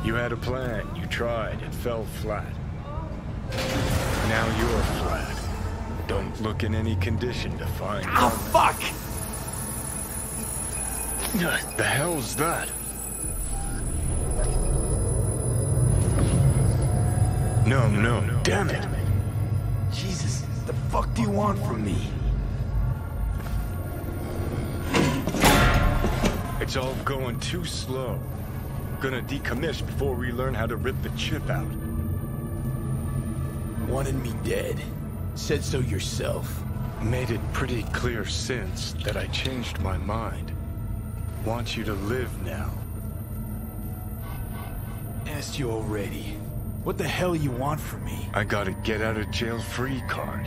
You had a plan, you tried, it fell flat. Now you're flat. Don't look in any condition to find... Oh, fuck! The hell's that? No, damn it. Jesus, the fuck do you want from me? It's all going too slow. Gonna decommission before we learn how to rip the chip out. Wanted me dead. Said so yourself. Made it pretty clear since that I changed my mind. Want you to live now. Asked you already. What the hell you want from me? I got a get out of jail free card.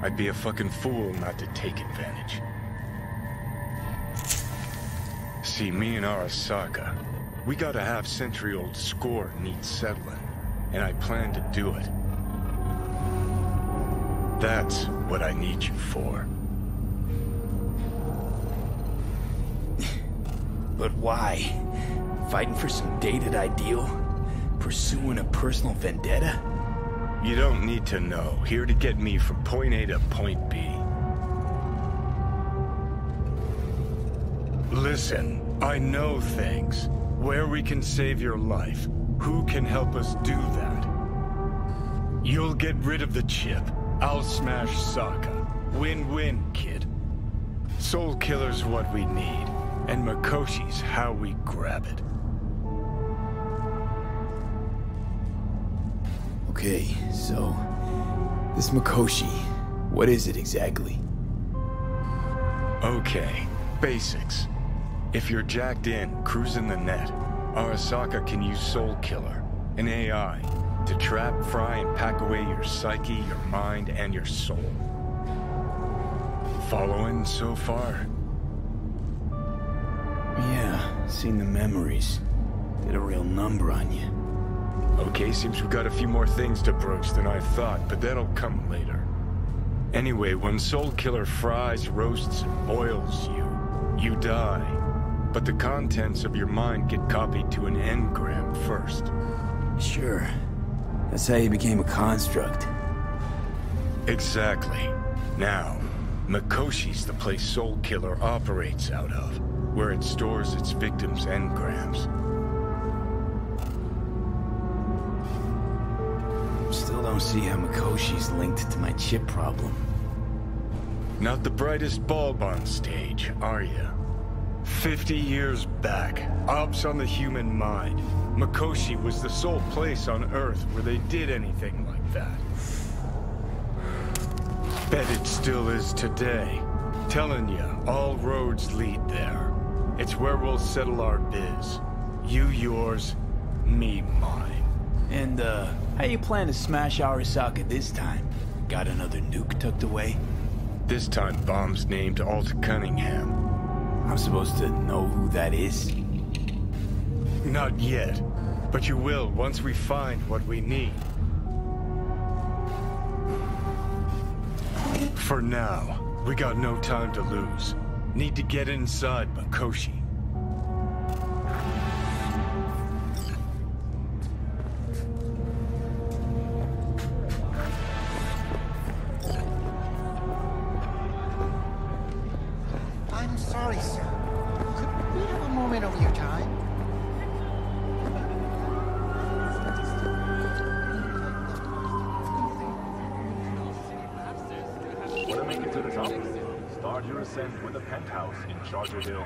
I'd be a fucking fool not to take advantage. See, me and Arasaka, we got a half-century-old score needs settling, and I plan to do it. That's what I need you for. But why? Fighting for some dated ideal? Pursuing a personal vendetta? You don't need to know. Here to get me from point A to point B. Listen, I know things. Where we can save your life. Who can help us do that? You'll get rid of the chip. I'll smash Saka. Win-win, kid. Soul Killer's what we need, and Mikoshi's how we grab it. Okay, so... this Mikoshi, what is it exactly? Okay, basics. If you're jacked in, cruising the net, Arasaka can use Soul Killer, an AI, to trap, fry, and pack away your psyche, your mind, and your soul. Following so far? Yeah, seen the memories. Did a real number on you. Okay, seems we've got a few more things to broach than I thought, but that'll come later. Anyway, when Soul Killer fries, roasts, and boils you, you die. But the contents of your mind get copied to an engram first. Sure. That's how you became a construct. Exactly. Now, Mikoshi's the place Soul Killer operates out of, where it stores its victims' engrams. Still don't see how Mikoshi's linked to my chip problem. Not the brightest bulb on stage, are you? 50 years back, ops on the human mind. Mikoshi was the sole place on Earth where they did anything like that. Bet it still is today. Telling you, all roads lead there. It's where we'll settle our biz. You yours, me mine. And, how you plan to smash Arasaka this time? Got another nuke tucked away? This time bomb's named Alt Cunningham. I'm supposed to know who that is? Not yet, but you will once we find what we need. For now, we got no time to lose. Need to get inside Mikoshi. I'm sorry, sir. Could we have a moment of your time? Want to make it to the top? Start your ascent with a penthouse in Charger Hill.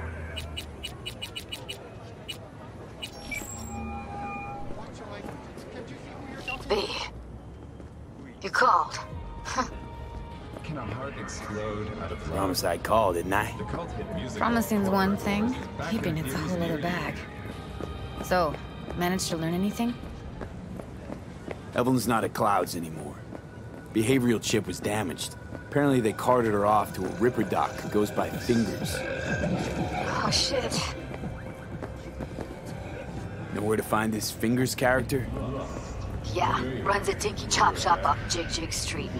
B. You called. Can a heart explode out of love? Promise I called, didn't I? The cult hit music. Promising's one thing, keeping it's a whole other bag. So, managed to learn anything? Evelyn's not at Clouds anymore. Behavioral chip was damaged. Apparently they carted her off to a Ripper doc who goes by Fingers. Oh, shit. Know where to find this Fingers character? Yeah, runs a dinky chop shop off Jig Street.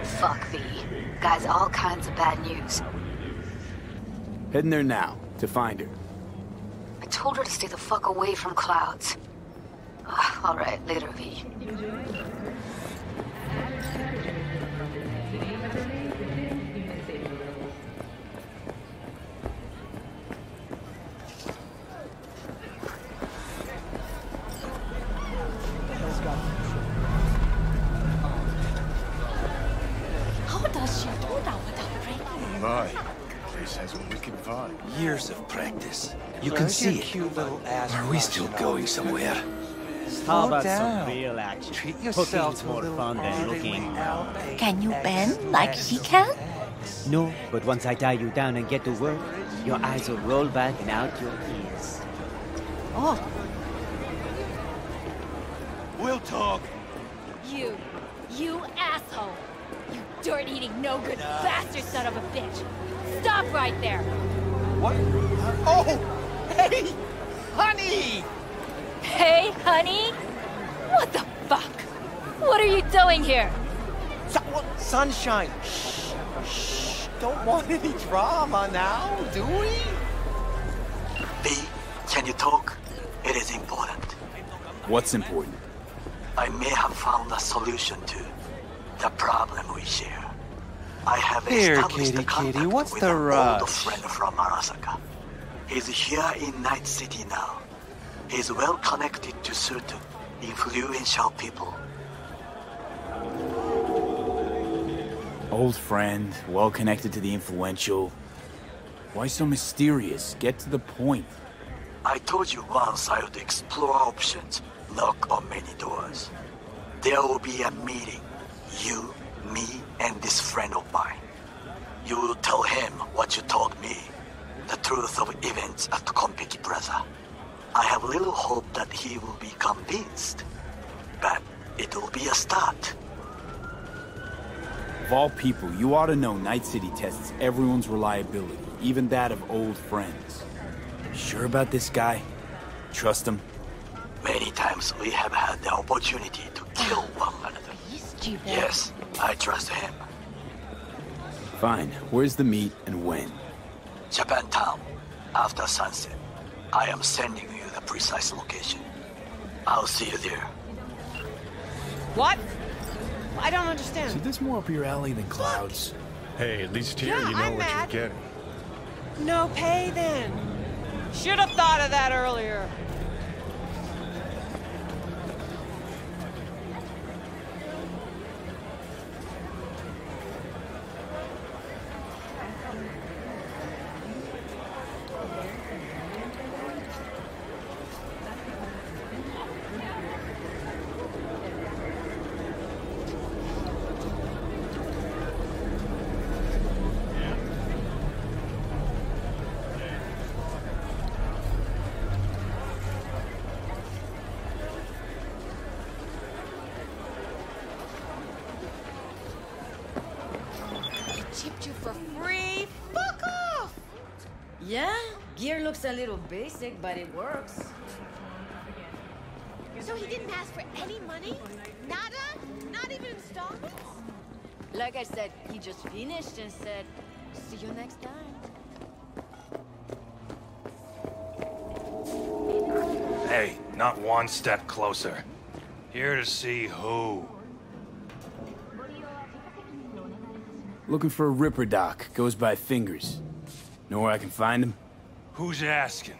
Fuck V. Guy's all kinds of bad news. Heading there now, to find her. I told her to stay the fuck away from Clouds. All right, later, V. How does she do that without breaking? My place has a wicked vibe. Years of practice. You can see it. Cute little ass. Are we still going somewhere? How about down. some real action? Treat yourself Cooking's to a more little fun than Arden looking. Albay. Can you bend like he can? No, but once I tie you down and get to work, your eyes will roll back and out your ears. Oh, We'll talk. You asshole! You dirt-eating, no-good bastard son of a bitch! Stop right there! What? Oh! Hey! Honey! Hey, honey? What the fuck? What are you doing here? Sunshine! Shh! Shh! Don't want any drama now, do we? V, can you talk? It is important. What's important? I may have found a solution to the problem we share. I have Here, established kitty, a contact kitty, what's with the an old rush? friend from Arasaka. He's here in Night City now. He's well connected to certain influential people. Old friend, well connected to the influential. Why so mysterious? Get to the point. I told you once I would explore options, knock on many doors. There will be a meeting. You, me, and this friend of mine. You will tell him what you told me. The truth of events at Konpeki Plaza. I have little hope that he will be convinced. But it will be a start. Of all people, you ought to know Night City tests everyone's reliability, even that of old friends. Sure about this guy? Trust him? Many times we have had the opportunity to kill one another. Yes, I trust him. Fine. Where's the meet and when? Japantown, after sunset. I am sending you the precise location. I'll see you there. What? I don't understand. See, this more up your alley than Cloud's. Hey, at least here Yeah, you know I'm what mad. you're getting. No pay then. Should have thought of that earlier. Tipped you for free? Fuck off! Yeah, gear looks a little basic, but it works. So he didn't ask for any money? Nada? Not even installments? Like I said, he just finished and said, see you next time. Hey, not one step closer. Here to see who? Looking for a Ripper Doc. Goes by Fingers. Know where I can find him? Who's asking?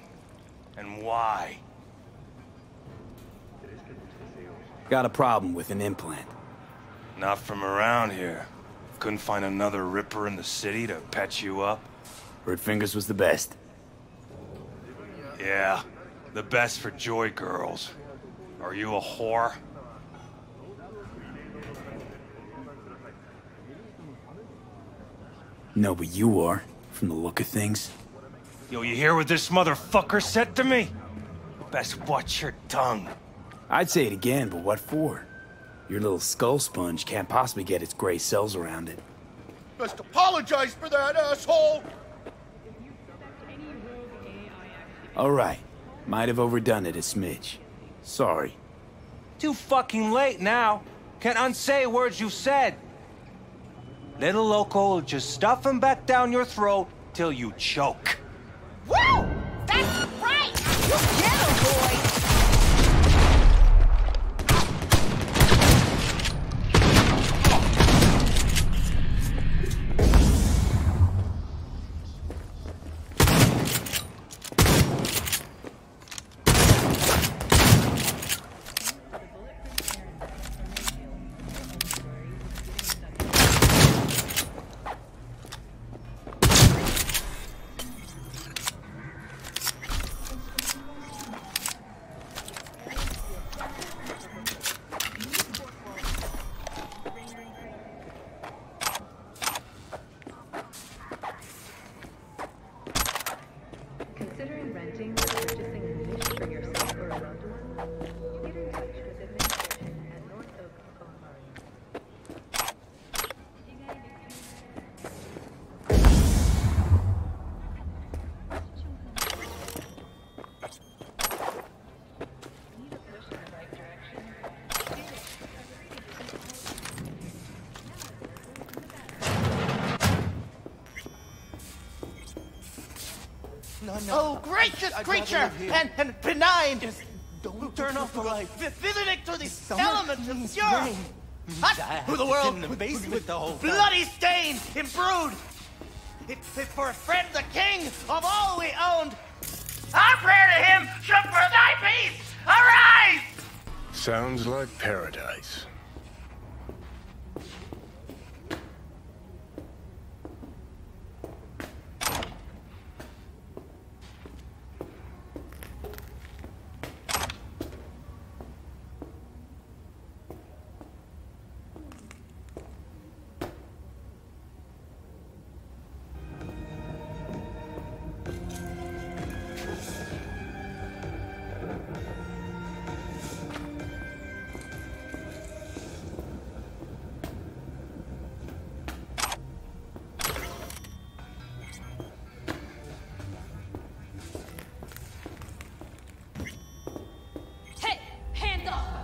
And why? Got a problem with an implant. Not from around here. Couldn't find another Ripper in the city to patch you up? Heard Fingers was the best. Yeah, the best for Joy girls. Are you a whore? No, but you are, from the look of things. Yo, you hear what this motherfucker said to me? Best watch your tongue. I'd say it again, but what for? Your little skull sponge can't possibly get its gray cells around it. Best apologize for that, asshole! All right. Might have overdone it a smidge. Sorry. Too fucking late now. Can't unsay words you've said. Little Loco will just stuff him back down your throat till you choke. Woo! That's right! You get him, boy! No. Oh, gracious creature and benign! Who turn off the light, visiting through the elements of pure, who the world in the basement the whole time. bloody stain imbrued. It's for a friend, the king of all we owned. Our prayer to him should for thy peace arise. Sounds like paradise.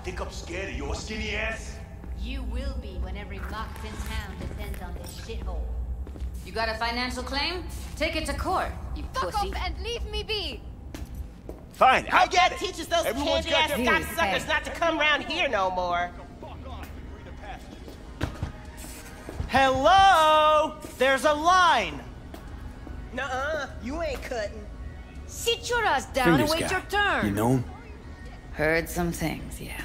Think I'm scared of your skinny ass? You will be when every mox in town depends on this shithole. You got a financial claim? Take it to court, you Fuck pussy. off and leave me be! Fine, I get it. Teaches those Everyone's candy got ass their- cocksuckers not to come around here no more. Hello? There's a line. Nuh-uh, you ain't cutting. Sit your ass down and Fingers wait guy. your turn. You know him? Heard some things, yeah.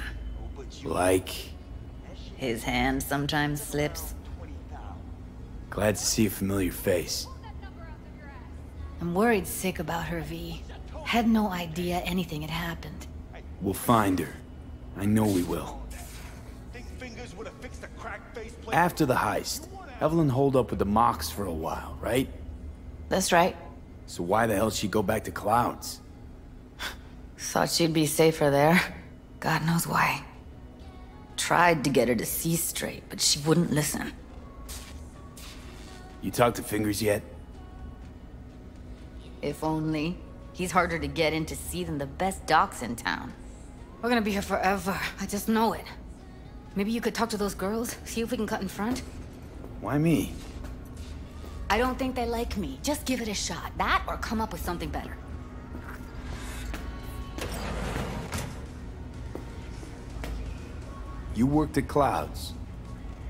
Like... His hand sometimes slips. Glad to see a familiar face. I'm worried sick about her, V. Had no idea anything had happened. We'll find her. I know we will. After the heist, Evelyn holed up with the Mox for a while, right? That's right. So why the hell did she go back to Clouds? Thought she'd be safer there. God knows why. Tried to get her to see straight, but she wouldn't listen. You talked to Fingers yet? If only. He's harder to get in to see than the best docs in town. We're gonna be here forever. I just know it. Maybe you could talk to those girls, see if we can cut in front? Why me? I don't think they like me. Just give it a shot. That or come up with something better. You worked at Clouds.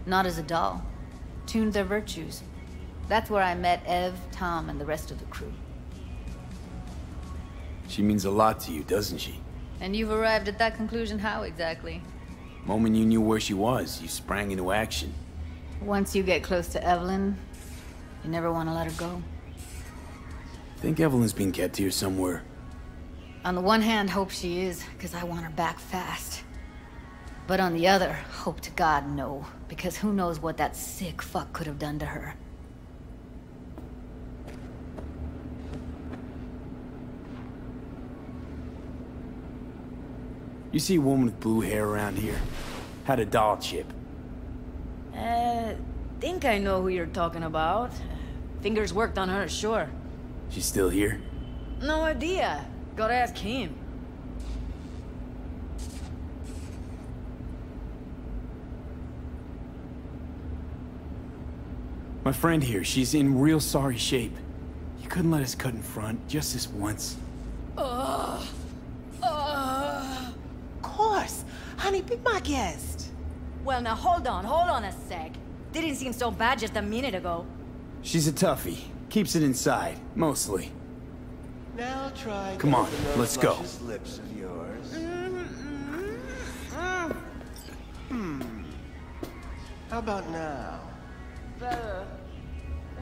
Not as a doll. Tuned their virtues. That's where I met Ev, Tom, and the rest of the crew. She means a lot to you, doesn't she? And you've arrived at that conclusion how exactly? Moment you knew where she was, you sprang into action. Once you get close to Evelyn, you never want to let her go. Think Evelyn's being kept here somewhere. On the one hand, hope she is, because I want her back fast. But on the other, hope to God no, because who knows what that sick fuck could have done to her. You see a woman with blue hair around here? Had a doll chip. Think I know who you're talking about. Fingers worked on her, sure. She's still here? No idea. Gotta ask him. My friend here, she's in real sorry shape. You couldn't let us cut in front, just this once. Of course. Honey, be my guest. Well, now hold on a sec. Didn't seem so bad just a minute ago. She's a toughie. Keeps it inside, mostly. Now try. Come on, those let's go. luscious lips of yours. How about now? Better.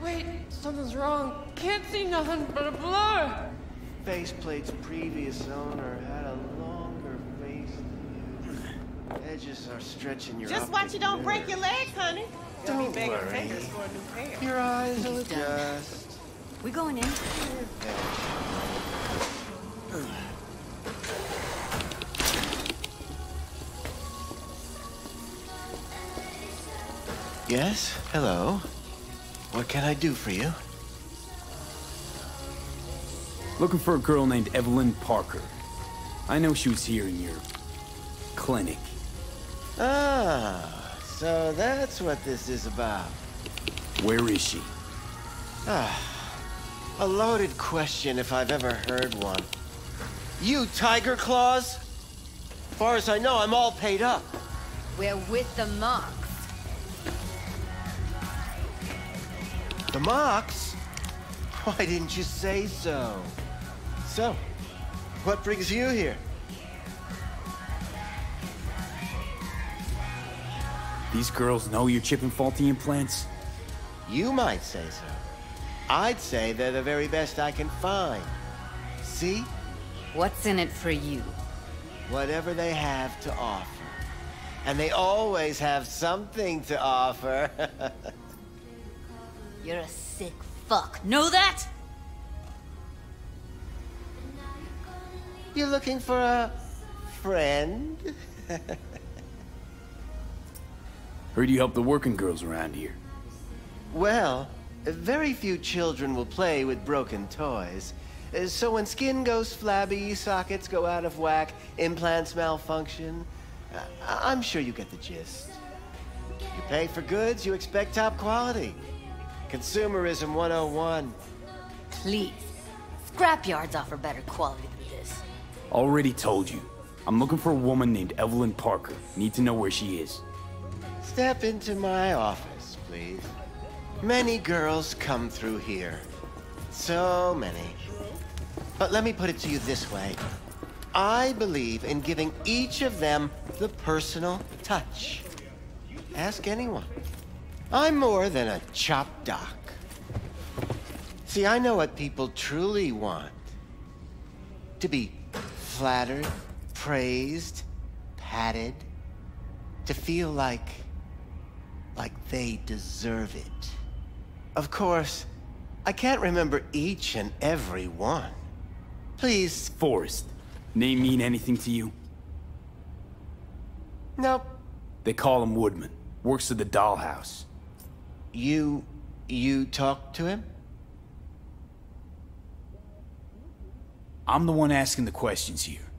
Wait, something's wrong. Can't see nothing but a blur. Faceplate's previous owner had a longer face than you. Edges are stretching your Just watch you don't break your legs, honey. Don't begging worry. fingers for a new pair. Your eyes will adjust. We going in? Yes? Hello? What can I do for you? Looking for a girl named Evelyn Parker. I know she was here in your clinic. Ah, so that's what this is about. Where is she? A loaded question if I've ever heard one. You Tiger Claws? As far as I know, I'm all paid up. We're with the Mox. The Mox? Why didn't you say so? So, what brings you here? These girls know you're chipping faulty implants? You might say so. I'd say they're the very best I can find. See? What's in it for you? Whatever they have to offer. And they always have something to offer. You're a sick fuck. Know that? You looking for a friend? Heard you help the working girls around here. Well, very few children will play with broken toys. So when skin goes flabby, sockets go out of whack, implants malfunction, I'm sure you get the gist. You pay for goods, you expect top quality. Consumerism 101. Please. Scrapyards offer better quality than this. Already told you. I'm looking for a woman named Evelyn Parker. Need to know where she is. Step into my office, please. Many girls come through here. So many. But let me put it to you this way. I believe in giving each of them the personal touch. Ask anyone. I'm more than a chop doc. See, I know what people truly want. To be flattered, praised, patted. To feel like they deserve it. Of course, I can't remember each and every one. Please. Forrest. Name mean anything to you? Nope. They call him Woodman. Works at the dollhouse. You talked to him? I'm the one asking the questions here.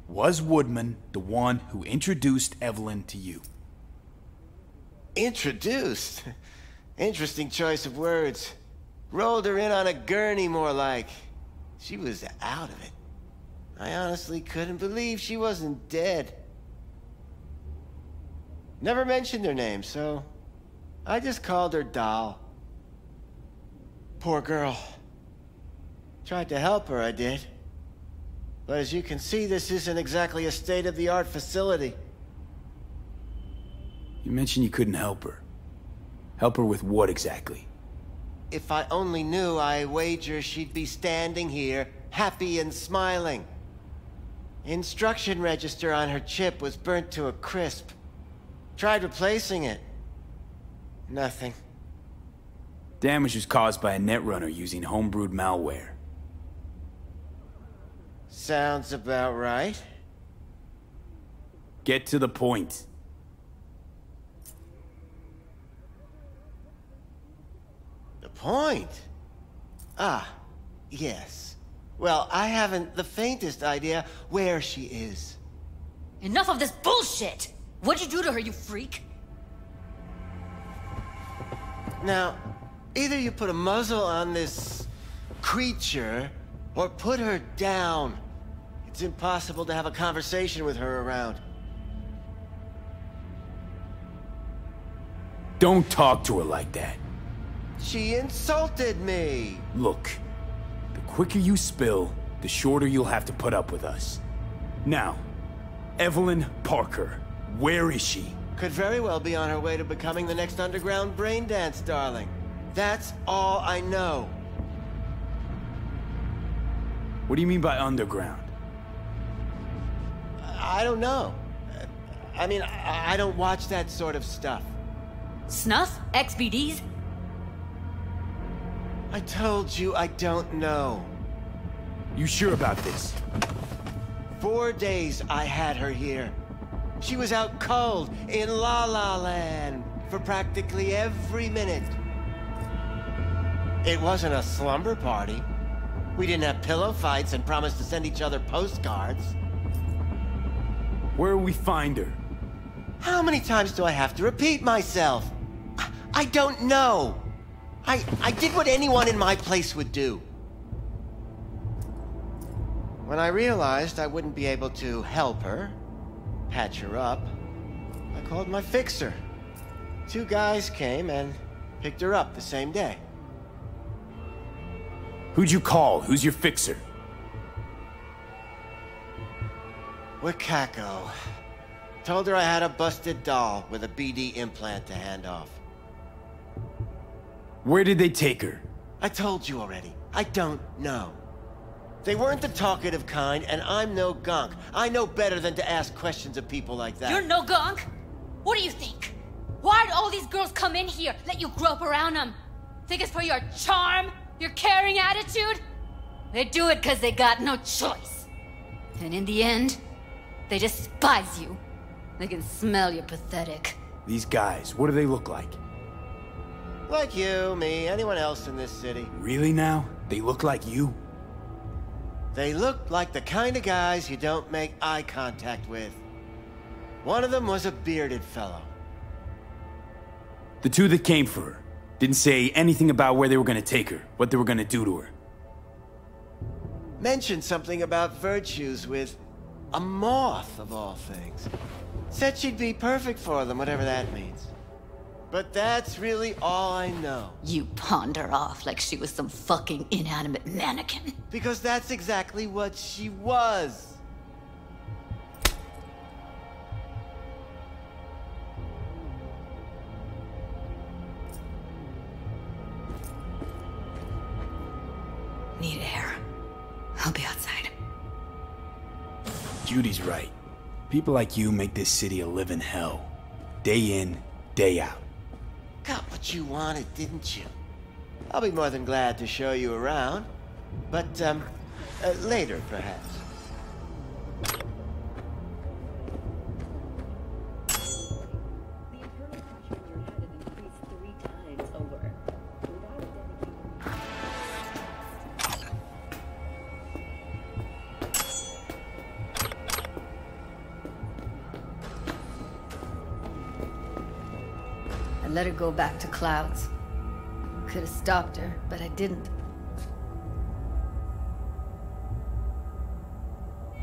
Was Woodman the one who introduced Evelyn to you? Introduced? Interesting choice of words. Rolled her in on a gurney, more like. She was out of it. I honestly couldn't believe she wasn't dead. Never mentioned her name, so I just called her Doll. Poor girl. Tried to help her, I did. But as you can see, this isn't exactly a state-of-the-art facility. You mentioned you couldn't help her. Help her with what exactly? If I only knew, I wager she'd be standing here, happy and smiling. Instruction register on her chip was burnt to a crisp. Tried replacing it. Nothing. Damage was caused by a netrunner using homebrewed malware. Sounds about right. Get to the point. The point? Ah, yes. Well, I haven't the faintest idea where she is. Enough of this bullshit! What'd you do to her, you freak? Now, either you put a muzzle on this creature, or put her down. It's impossible to have a conversation with her around. Don't talk to her like that. She insulted me! Look, the quicker you spill, the shorter you'll have to put up with us. Now, Evelyn Parker, where is she? Could very well be on her way to becoming the next underground braindance darling. That's all I know. What do you mean by underground? I don't know. I mean, I don't watch that sort of stuff. Snuff? XBDs? I told you I don't know. You sure about this? 4 days I had her here. She was out cold in La La Land for practically every minute. It wasn't a slumber party. We didn't have pillow fights and promised to send each other postcards. Where will we find her? How many times do I have to repeat myself? I don't know. I did what anyone in my place would do. When I realized I wouldn't be able to help her, patch her up, I called my fixer. 2 guys came and picked her up the same day. Who'd you call? Who's your fixer? Wakako. Told her I had a busted doll with a BD implant to hand off. Where did they take her? I told you already. I don't know. They weren't the talkative kind, and I'm no gonk. I know better than to ask questions of people like that. You're no gonk? What do you think? Why'd all these girls come in here, let you grope around them? Think it's for your charm? Your caring attitude? They do it because they got no choice. And in the end, they despise you. They can smell you're pathetic. These guys, what do they look like? Like you, me, anyone else in this city. Really now? They look like you? They look like the kind of guys you don't make eye contact with. One of them was a bearded fellow. The 2 that came for her didn't say anything about where they were gonna take her, what they were gonna do to her. Mentioned something about virtues with a moth, of all things. Said she'd be perfect for them, whatever that means. But that's really all I know. You pawned her off like she was some fucking inanimate mannequin. Because that's exactly what she was. Need air. I'll be outside. Judy's right. People like you make this city a living hell. Day in, day out. Got what you wanted, didn't you? I'll be more than glad to show you around. But, later, perhaps. I let her go back to Clouds. Could have stopped her, but I didn't.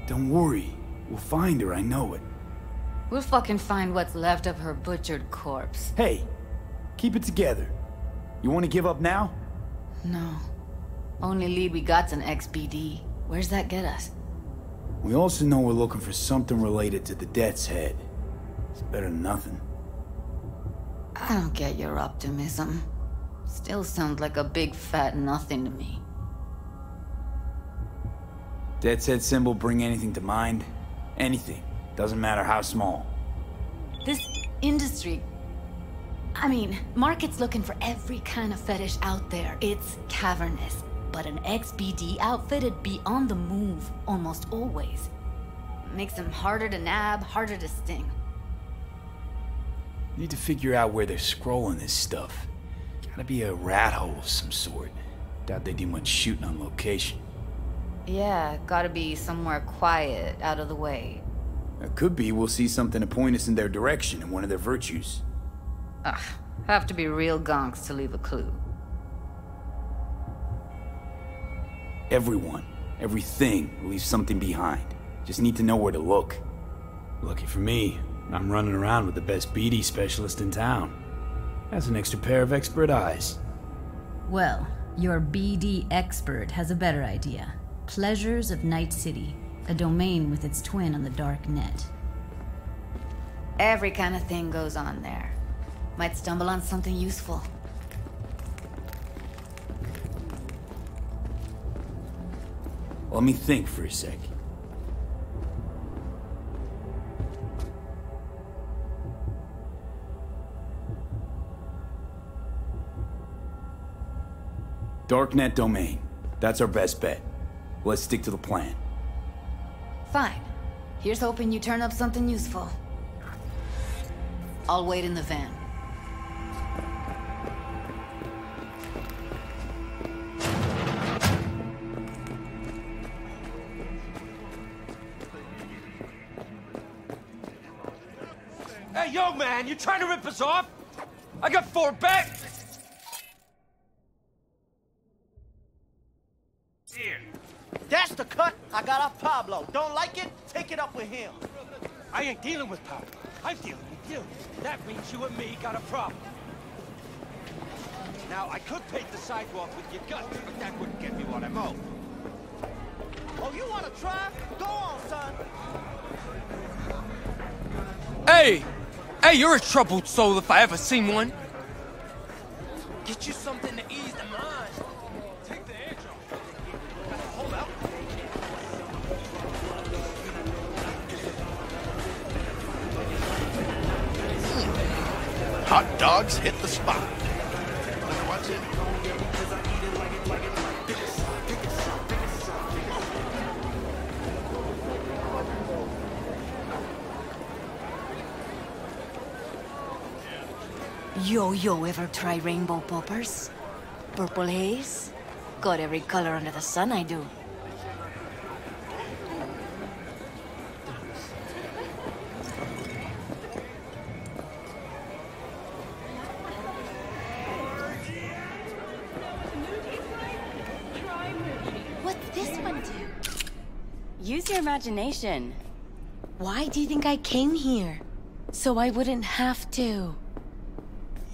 Don't worry. We'll find her, I know it. We'll fucking find what's left of her butchered corpse. Hey, keep it together. You want to give up now? No. Only lead we got's an XBD. Where's that get us? We also know we're looking for something related to the Death's Head. It's better than nothing. I don't get your optimism. Still sounds like a big fat nothing to me. Death's Head symbol bring anything to mind? Anything. Doesn't matter how small. This industry... I mean, market's looking for every kind of fetish out there. It's cavernous. But an XBD outfit'd be on the move almost always. Makes them harder to nab, harder to sting. Need to figure out where they're scrolling this stuff. Gotta be a rat hole of some sort. Doubt they do much shooting on location. Yeah, gotta be somewhere quiet, out of the way. It could be we'll see something to point us in their direction in one of their virtues. Ugh, have to be real gonks to leave a clue. Everyone, everything leaves something behind. Just need to know where to look. Lucky for me, I'm running around with the best BD specialist in town. That's an extra pair of expert eyes. Well, your BD expert has a better idea. Pleasures of Night City, a domain with its twin on the dark net. Every kind of thing goes on there. Might stumble on something useful. Let me think for a sec. Darknet domain. That's our best bet. Let's stick to the plan. Fine. Here's hoping you turn up something useful. I'll wait in the van. Hey, yo, man, you trying to rip us off? I got 4 back. That's the cut I got off Pablo. Don't like it? Take it up with him. I ain't dealing with Pablo. I'm dealing with you. That means you and me got a problem. Now, I could paint the sidewalk with your guts, but that wouldn't get me what I'm owed. Oh, you wanna try? Go on, son. Hey! Hey, you're a troubled soul if I ever seen one. Get you something to ease the mind. Take the edge off. Hold up. Hot dogs hit the spot. What's in it? Yo, ever try rainbow poppers? Purple haze? Got every color under the sun, I do. What's this one do? Use your imagination. Why do you think I came here? So I wouldn't have to.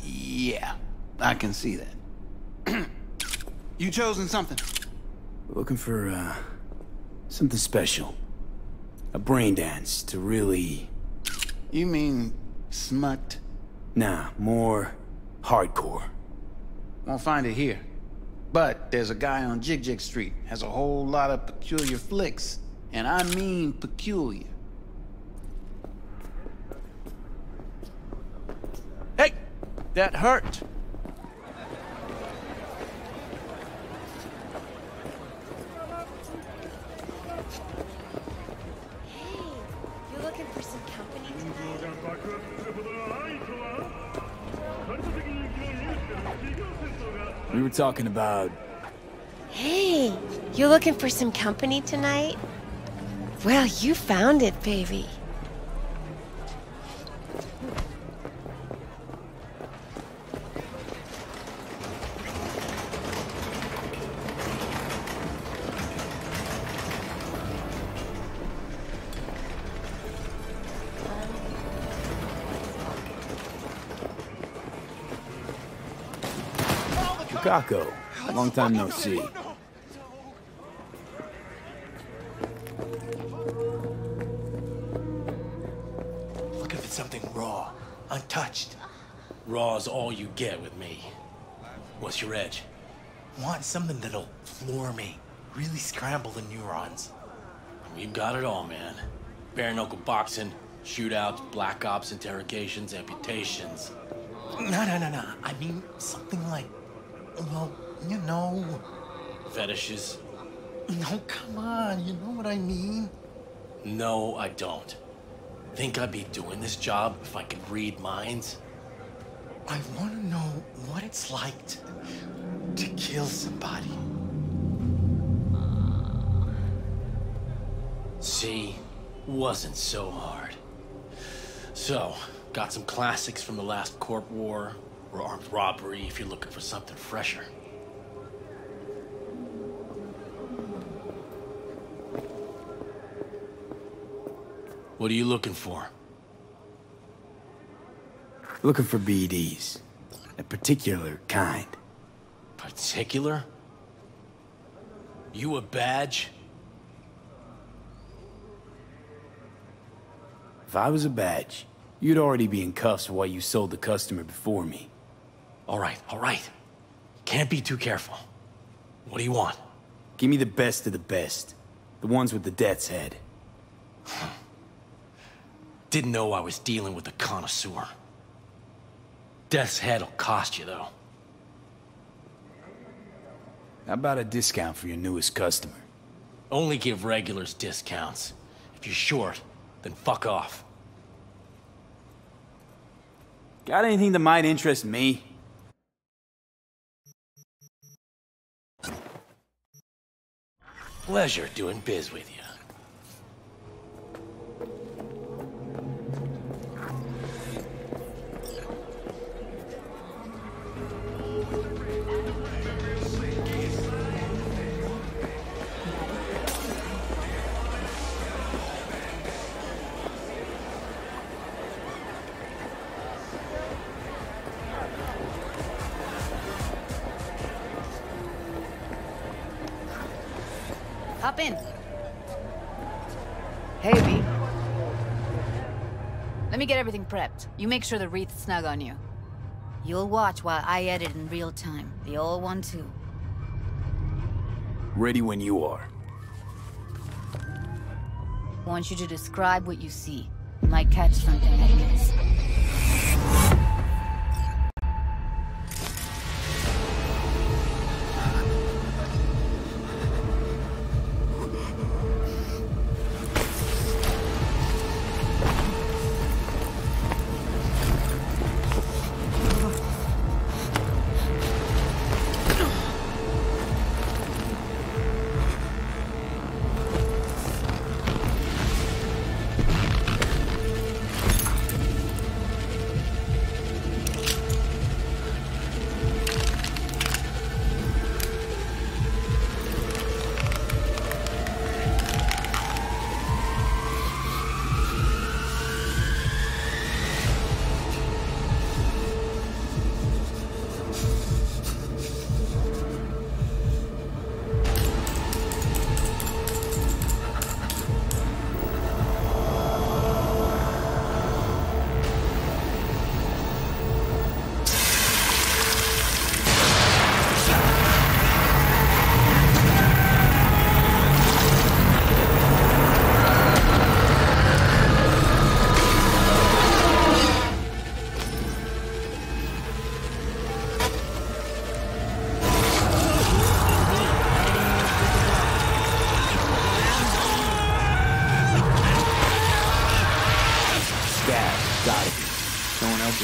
Yeah, I can see that. You chosen something? Looking for, something special. A brain dance to really... You mean smut? Nah, more hardcore. Won't find it here. But there's a guy on Jig Street, has a whole lot of peculiar flicks. And I mean peculiar. Hey! That hurt. You looking for some company We were talking about... Hey, you looking for some company tonight? Well, you found it, baby. Kako, long time no see. Looking for something raw, untouched. Raw's all you get with me. What's your edge? Want something that'll floor me, really scramble the neurons. We've got it all, man. Bare knuckle boxing, shootouts, black ops, interrogations, amputations. No. I mean, something like, well, you know. Fetishes? No, come on, you know what I mean? No, I don't. Think I'd be doing this job if I could read minds? I want to know what it's like to kill somebody. See, wasn't so hard. So, got some classics from the last Corp War, or armed robbery if you're looking for something fresher. What are you looking for? Looking for BDs. A particular kind. Particular? You a badge? If I was a badge, you'd already be in cuffs while you sold the customer before me. All right. Can't be too careful. What do you want? Give me the best of the best. The ones with the death's head. Didn't know I was dealing with a connoisseur. Death's head'll cost you, though. How about a discount for your newest customer? Only give regulars discounts. If you're short, then fuck off. Got anything that might interest me? Pleasure doing biz with you. Hop in. Hey, V. Let me get everything prepped. You make sure the wreath's snug on you. You'll watch while I edit in real time. The old one, too. Ready when you are. Want you to describe what you see. You might catch something I miss.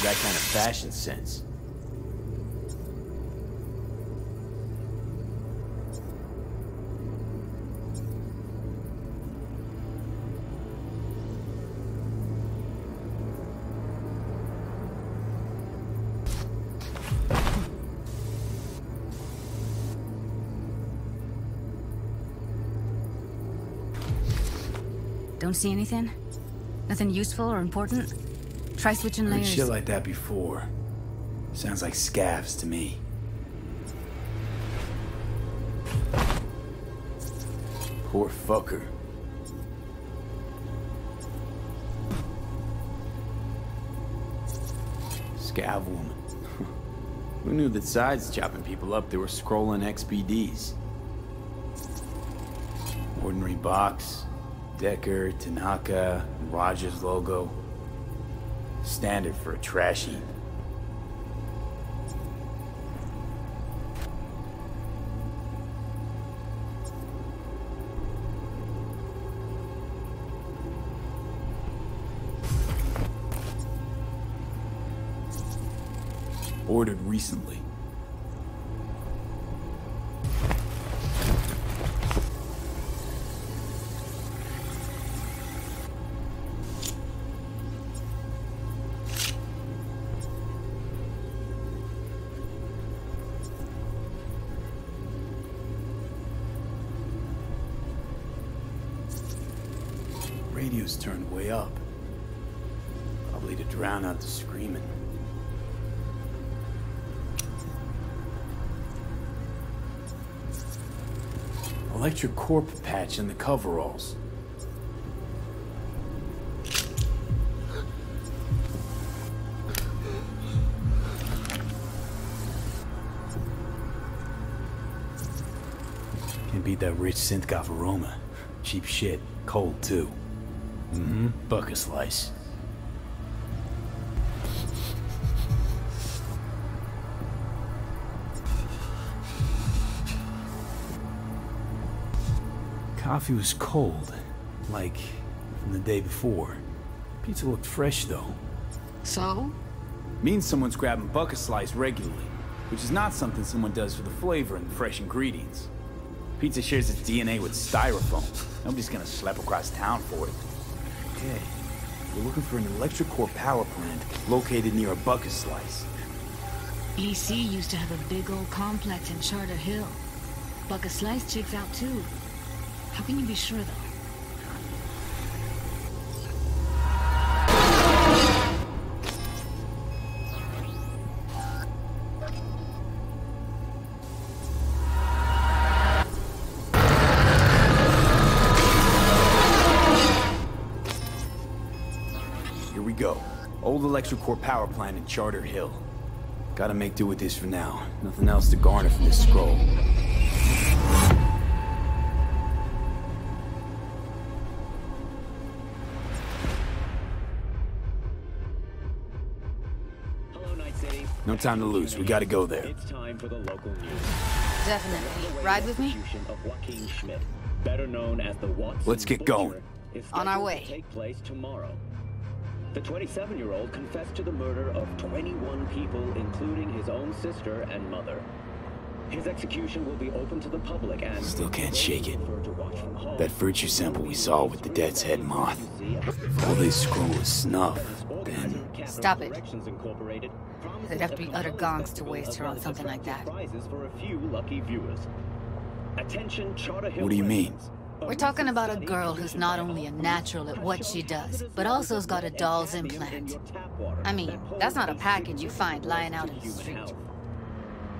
That kind of fashion sense. Don't see anything? Nothing useful or important? Try switching Heard layers. shit like that before. Sounds like scavs to me. Poor fucker. Scav woman. Who knew that besides chopping people up, they were scrolling XBDs? Ordinary box, Decker, Tanaka, Rogers logo. Standard for a trash heap. Ordered recently. Radio's turned way up. Probably to drown out the screaming. Electric Corp patch in the coveralls. Can't beat that rich synth-goth aroma. Cheap shit. Cold, too. Mm-hmm. Bucket slice. Coffee was cold, like from the day before. Pizza looked fresh, though. So? Means someone's grabbing bucket slice regularly, which is not something someone does for the flavor and the fresh ingredients. Pizza shares its DNA with styrofoam. Nobody's gonna slap across town for it. Okay, we're looking for an electric core power plant located near a bucket slice. EC used to have a big old complex in Charter Hill. Bucket Slice checks out too. How can you be sure, though? Old ElectroCorp power plant in Charter Hill. Gotta make do with this for now. Nothing else to garner from this scroll. No time to lose. We gotta go there. It's time for the local news. Definitely. Ride with me? Of Joaquin Schmidt, better known as the Watson Let's get going. Butcher, is On our scheduled way. to take place tomorrow. The 27-year-old confessed to the murder of 21 people, including his own sister and mother. His execution will be open to the public and... Still can't shake it. That virtue sample we saw with the death's head moth. If all this scroll is snuff, then... Stop it. They'd have to be utter gonks to waste her on something like that. For a few lucky viewers. Attention, Charter Hill What do you mean? We're talking about a girl who's not only a natural at what she does, but also has got a doll's implant. I mean, that's not a package you find lying out in the street.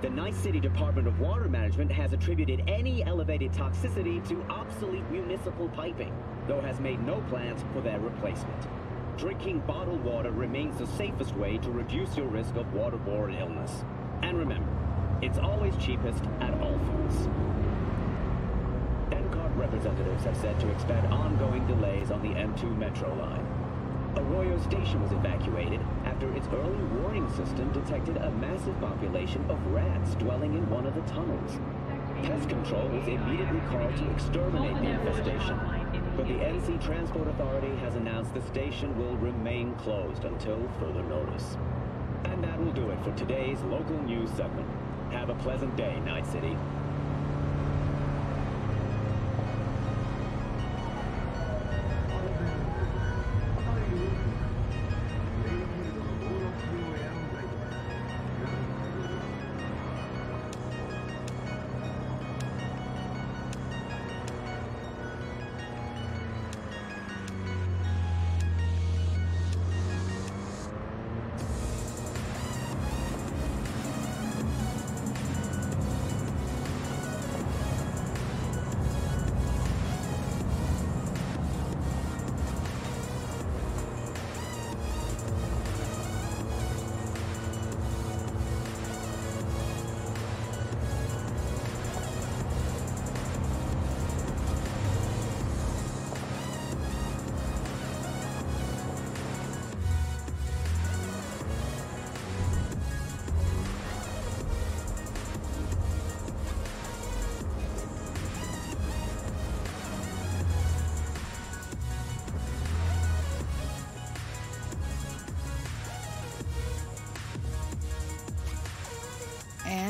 The Night City Department of Water Management has attributed any elevated toxicity to obsolete municipal piping, though has made no plans for their replacement. Drinking bottled water remains the safest way to reduce your risk of waterborne illness. And remember, it's always cheapest at All Foods. NCART representatives have said to expect ongoing delays on the M2 Metro line. Arroyo Station was evacuated after its early warning system detected a massive population of rats dwelling in one of the tunnels. Pest control was immediately called to exterminate the infestation, but the NC Transport Authority has announced the station will remain closed until further notice. And that will do it for today's local news segment. Have a pleasant day, Night City.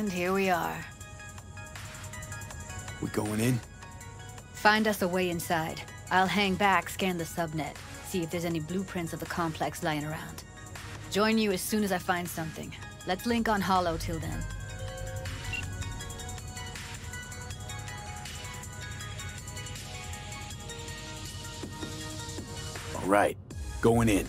And here we are. We going in? Find us a way inside. I'll hang back, scan the subnet, see if there's any blueprints of the complex lying around. Join you as soon as I find something. Let's link on Hollow till then. All right, going in.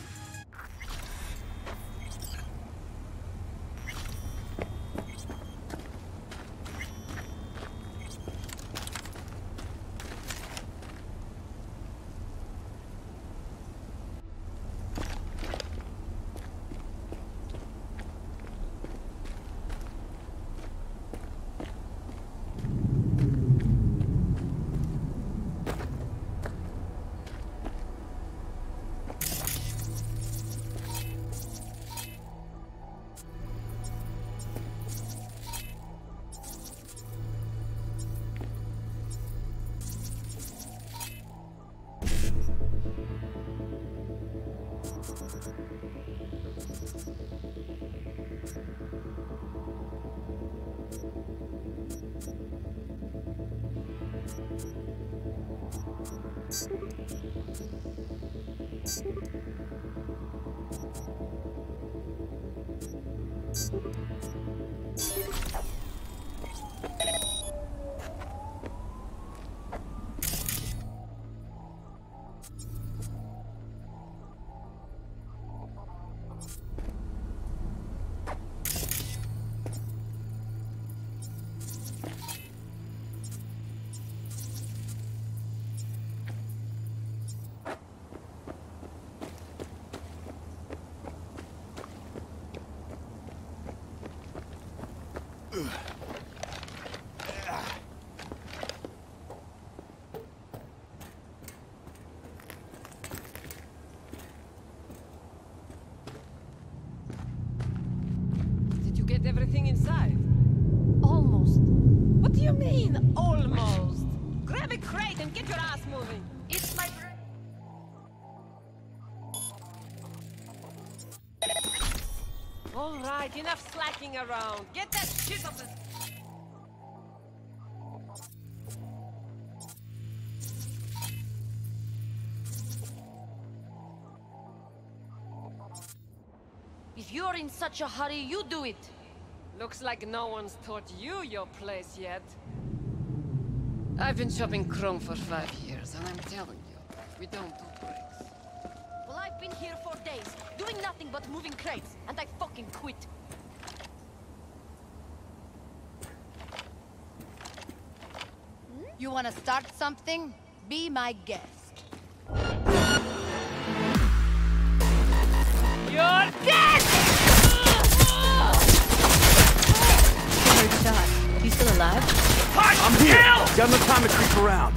everything inside. Almost. What do you mean, almost? Grab a crate and get your ass moving. It's my... All right, enough slacking around. Get that shit off the... If you're in such a hurry, you do it. Looks like no one's taught you your place yet. I've been shopping Chrome for 5 years, and I'm telling you, we don't do breaks. Well, I've been here for days, doing nothing but moving crates, and I fucking quit. You wanna start something? Be my guest. You're dead! First shot. You still alive? I'm here! Got no time to creep around.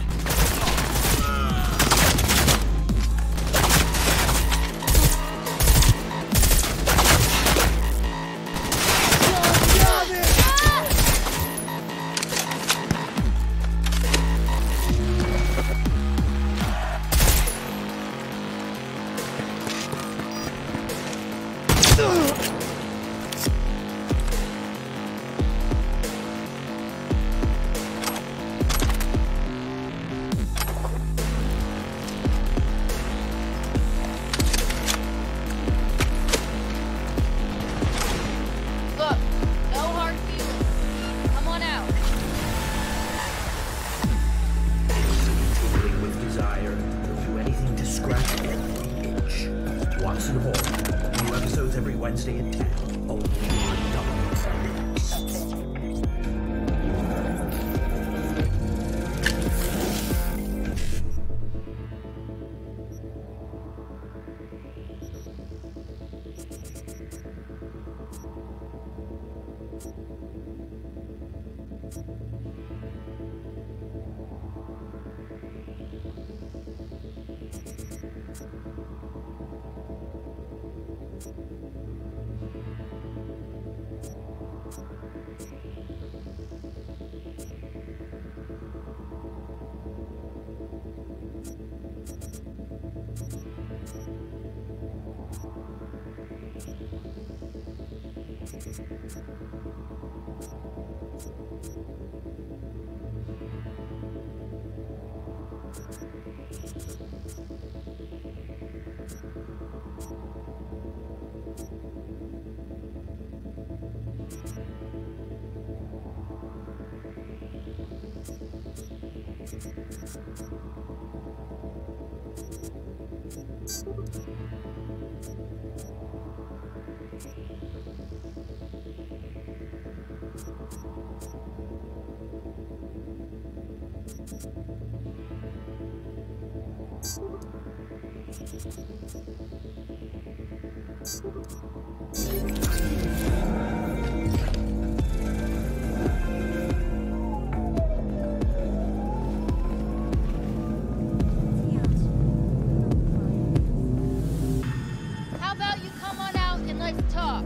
How about you come on out and let's talk?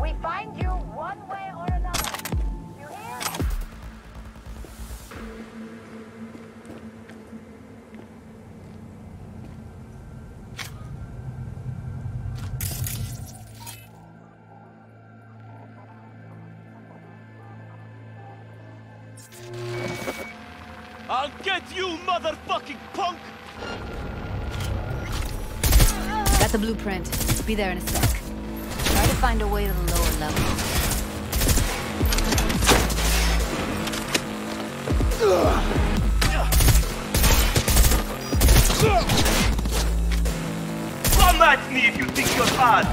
We find you one way or another. You hear? I'll get you, motherfucking punk! Got the blueprint. Be there in a sec. Try to find a way to the lower level. Come at me if you think you're bad!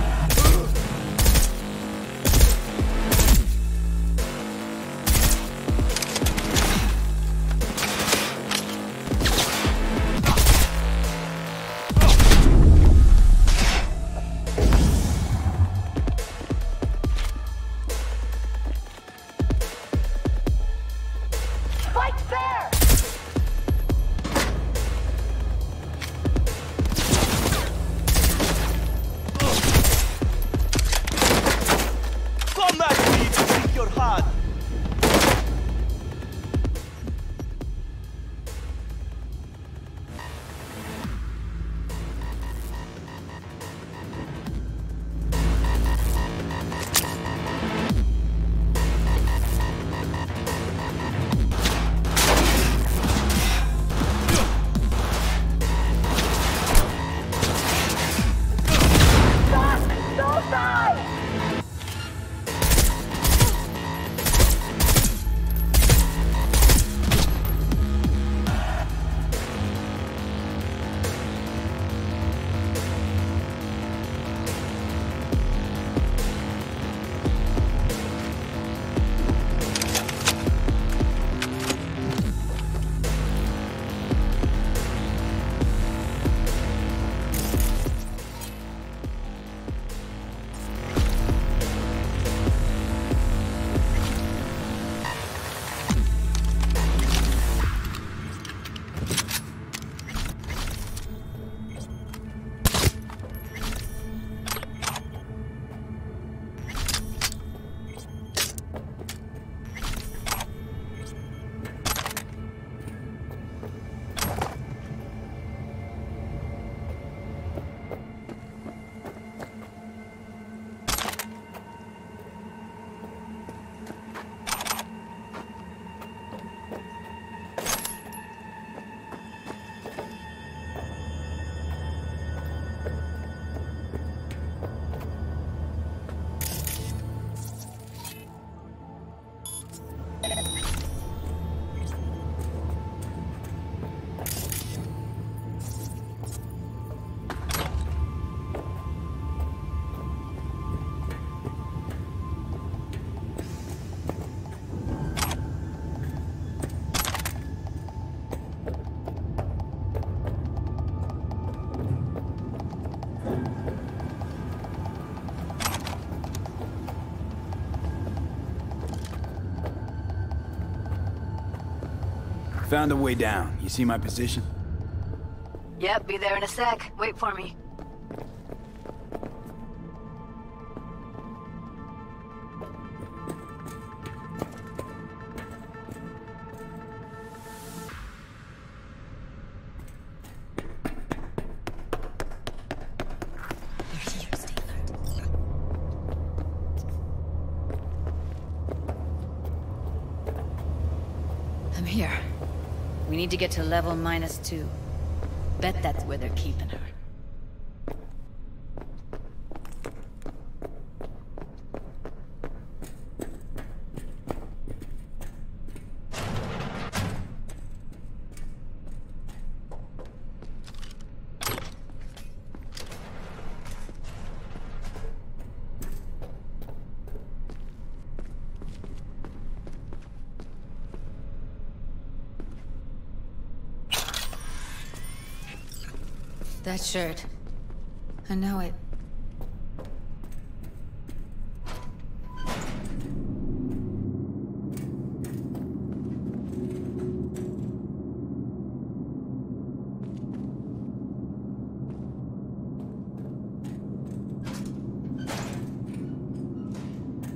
Found a way down. You see my position? Yep, be there in a sec. Wait for me. I'm here. We need to get to level -2. Bet that's where they're keeping her. That shirt. I know it.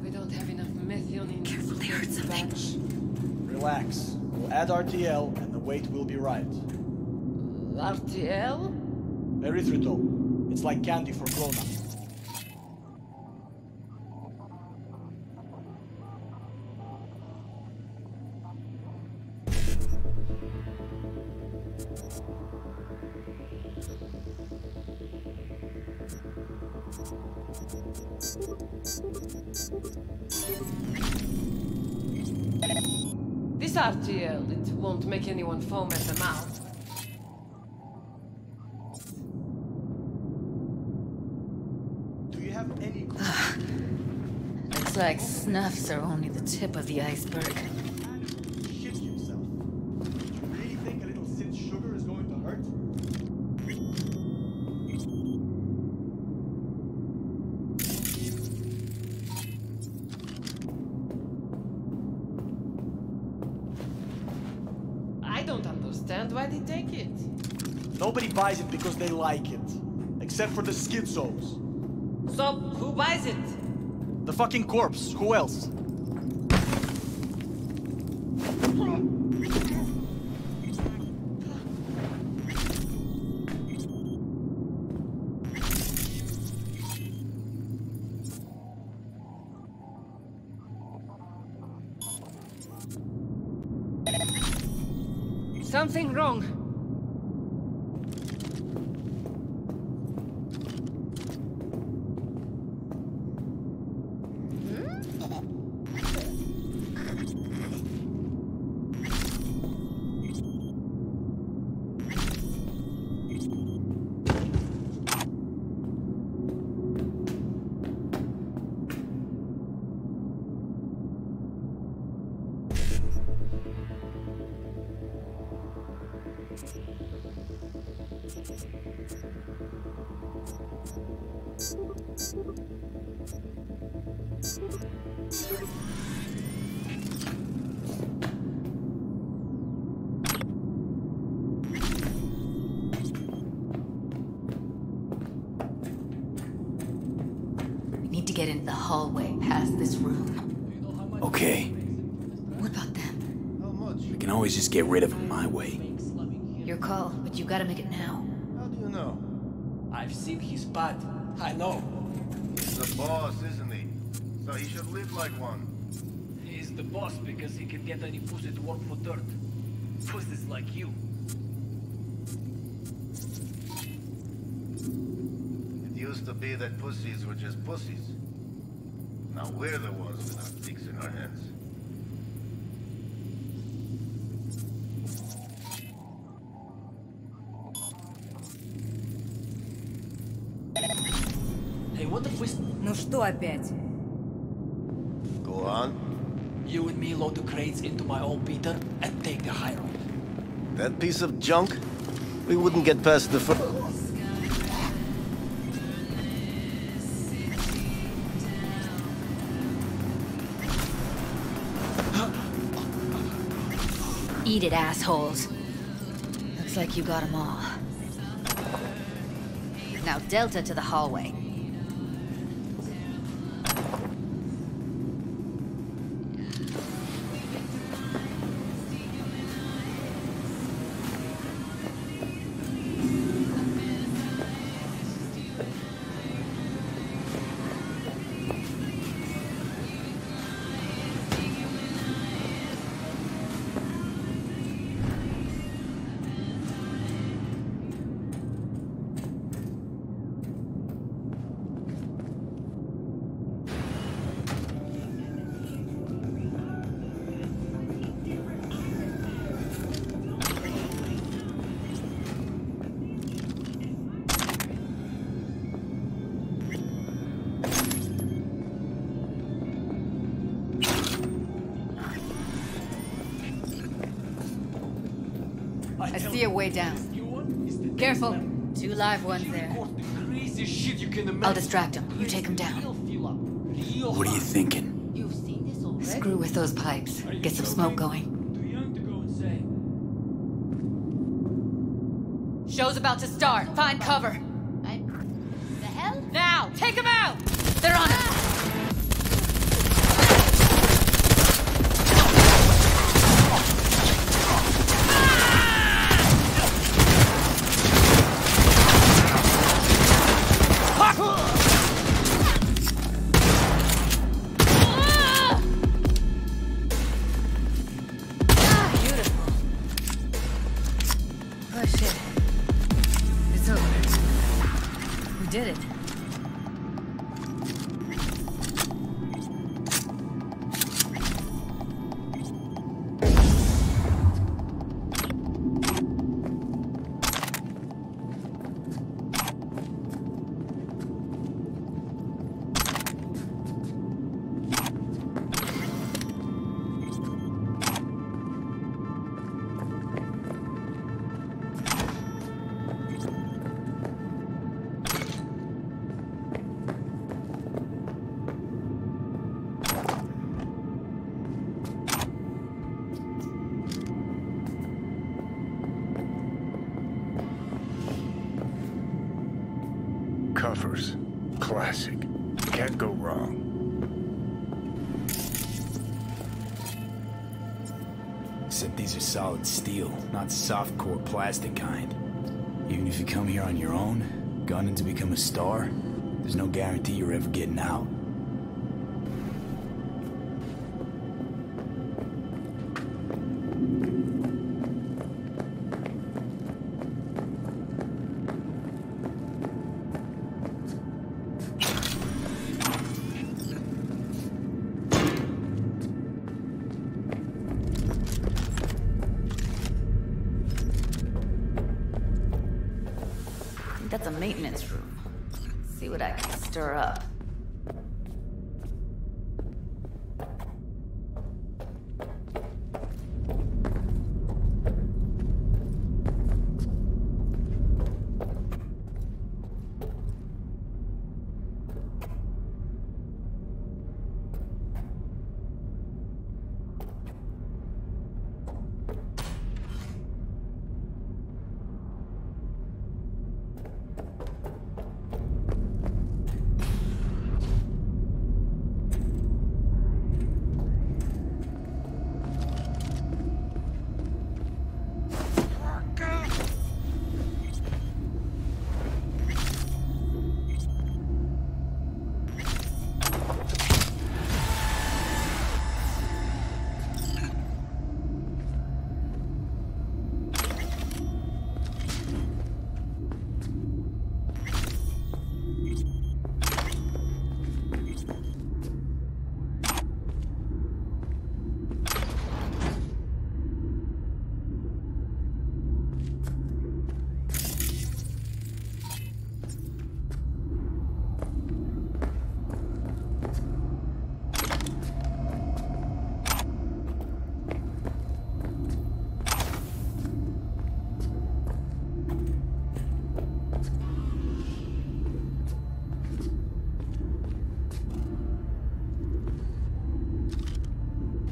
We don't have enough methionine. Careful, they heard something. Relax. We'll add RTL and the weight will be right. RTL? Erythritol. It's like candy for grown-ups. This RTL, it won't make anyone foam at the mouth. Looks like snuffs are only the tip of the iceberg. Shit yourself. Do you really think a little synth sugar is going to hurt? I don't understand why they take it. Nobody buys it because they like it. Except for the schizos. So, who buys it? The fucking corpse. Who else? Something wrong. We need to get into the hallway past this room. Okay. What about them? We can always just get rid of them my way. Your call, but you gotta make it now. How do you know? I've seen his bud. I know. He's the boss, isn't he? So he should live like one. He's the boss because he can get any pussy to work for dirt. Pussies like you. It used to be that pussies were just pussies. Now we're the ones with our dicks in our hands. Hey, what if we... Ну что опять? Go on. You and me load the crates into my old beater and take the high road. That piece of junk? We wouldn't get past the first... Eat it, assholes. Looks like you got them all. Now Delta to the hallway. I see a way down. Careful. 2 live ones there. I'll distract them. You take them down. What are you thinking? Screw with those pipes. Get some smoke going. Show's about to start. Find cover. The hell? Now! Take them out! They're on us! Did it. Covers. Classic. Can't go wrong. Except these are solid steel, not soft-core plastic kind. Even if you come here on your own, gunning to become a star, there's no guarantee you're ever getting out. That's a maintenance room. See what I can stir up.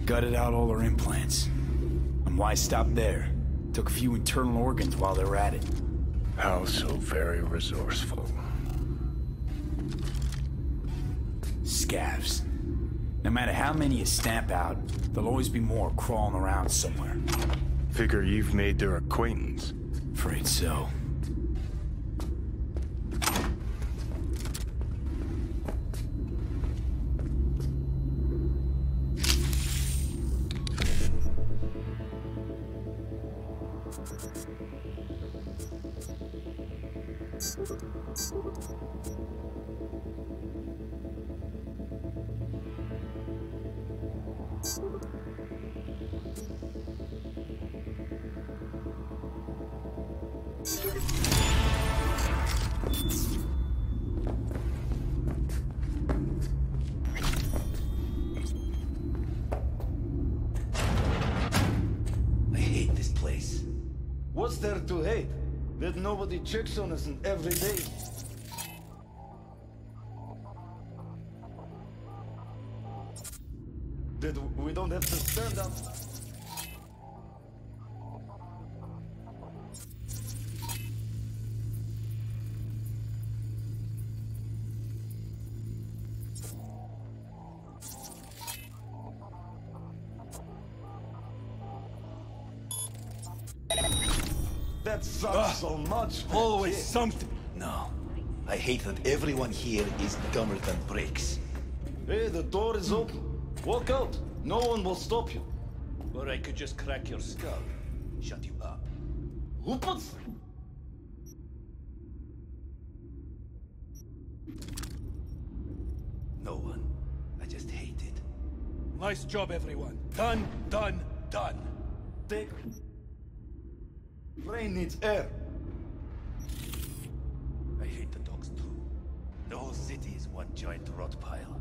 Gutted out all her implants. I'm And why stop there? Took a few internal organs while they were at it. How so very resourceful. Scavs. No matter how many you stamp out, there'll always be more crawling around somewhere. Figure you've made their acquaintance. Afraid so. I hate this place. What's there to hate? That nobody checks on us every day. That we don't have to stand up. That sucks so much. Always something. No. I hate that everyone here is dumber than bricks. Hey, the door is open. Walk out. No one will stop you. Or I could just crack your skull. Shut you up. Who puts... No one. I just hate it. Nice job, everyone. Done, done, done. Take... Brain needs air. I hate the dogs too. The whole city is one giant rot pile.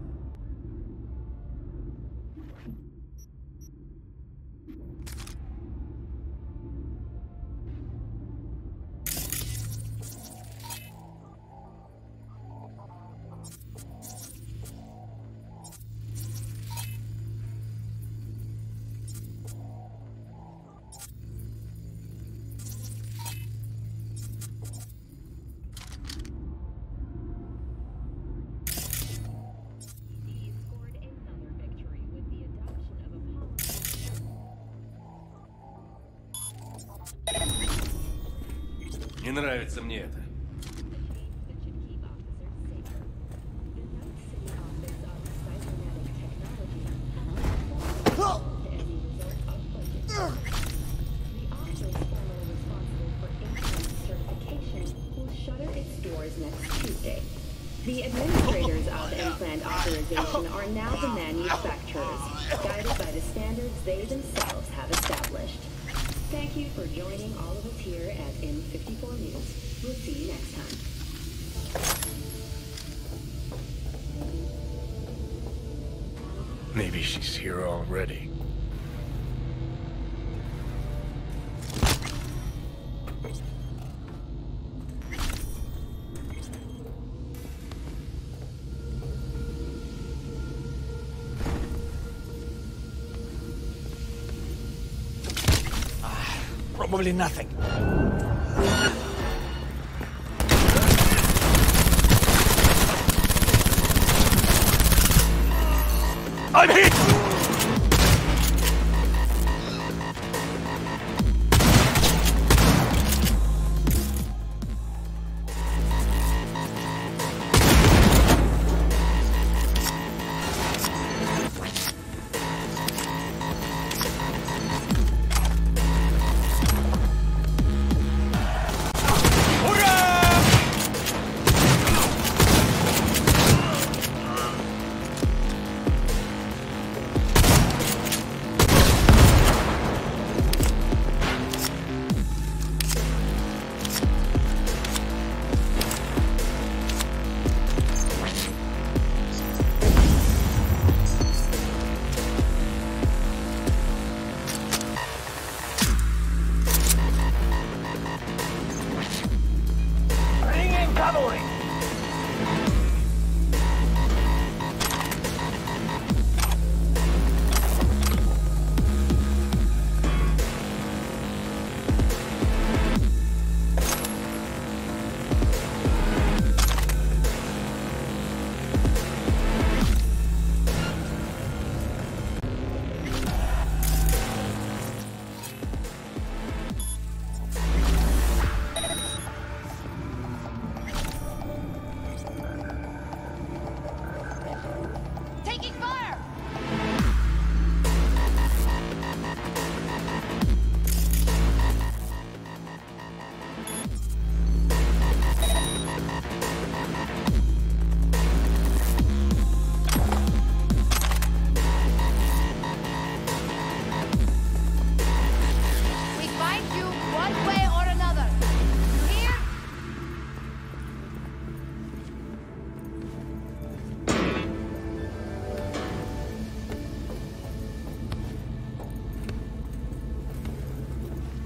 Не нравится мне это. The administrators of implant authorization are now the manufacturers, guided by the standards they themselves have established. Thank you for joining all of us here at M54 News. We'll see you next time. Maybe she's here already. Probably nothing. I'm hit!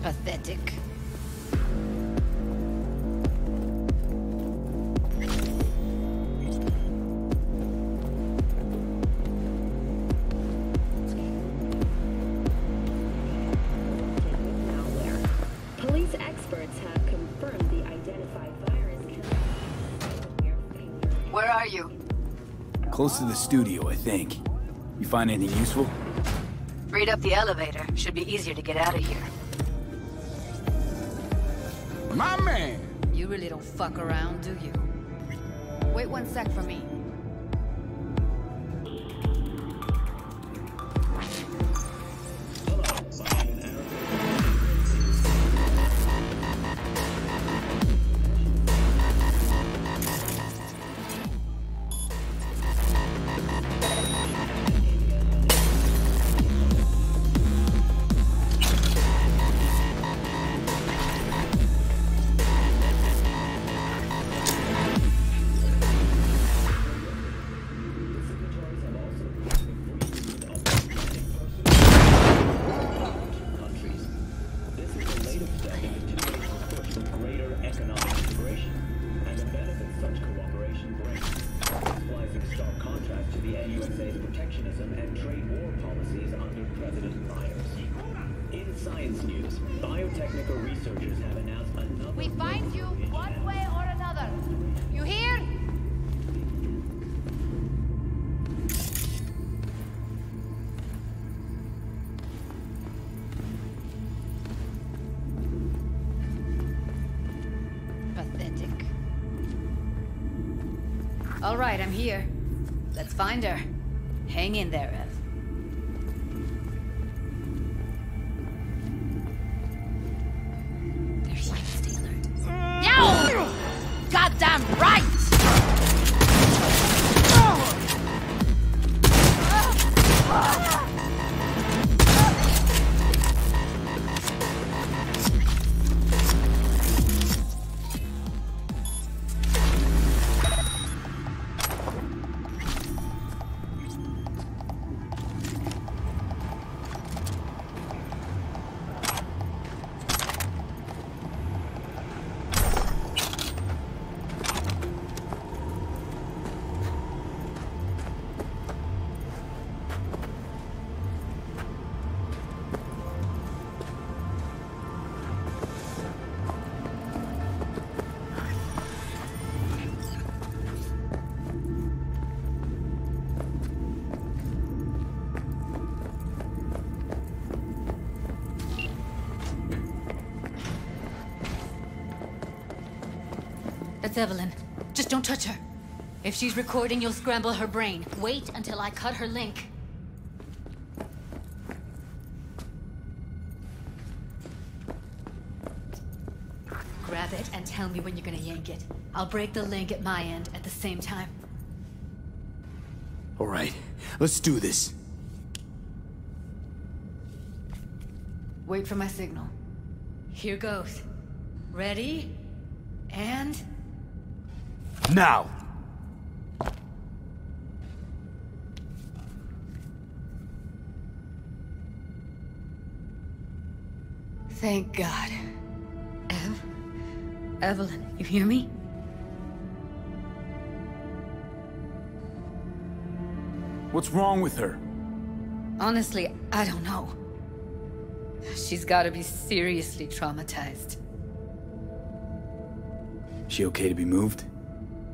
Pathetic. Police experts have confirmed the identified virus. Where are you? Close to the studio, I think. You find anything useful? Read up the elevator. Should be easier to get out of here. My man! You really don't fuck around, do you? Wait 1 sec for me. We find you one way or another. You hear? Pathetic. All right, I'm here. Let's find her. Hang in there, Ev. No! Goddamn right! That's Evelyn. Just don't touch her. If she's recording, you'll scramble her brain. Wait until I cut her link. Grab it and tell me when you're gonna yank it. I'll break the link at my end at the same time. All right, let's do this. Wait for my signal. Here goes. Ready? And... now! Thank God. Evelyn, you hear me? What's wrong with her? Honestly, I don't know. She's gotta be seriously traumatized. She okay to be moved?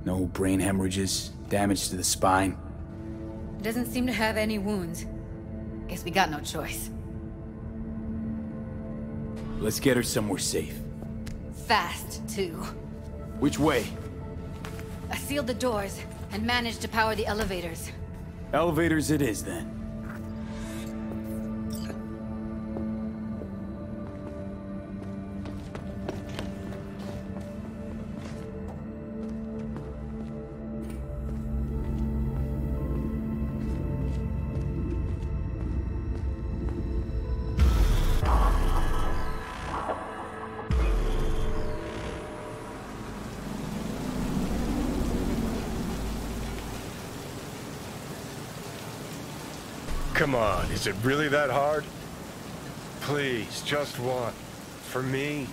No brain hemorrhages, damage to the spine? Doesn't seem to have any wounds. Guess we got no choice. Let's get her somewhere safe. Fast, too. Which way? I sealed the doors and managed to power the elevators. Elevators it is, then. Come on, is it really that hard? Please, just one. for me?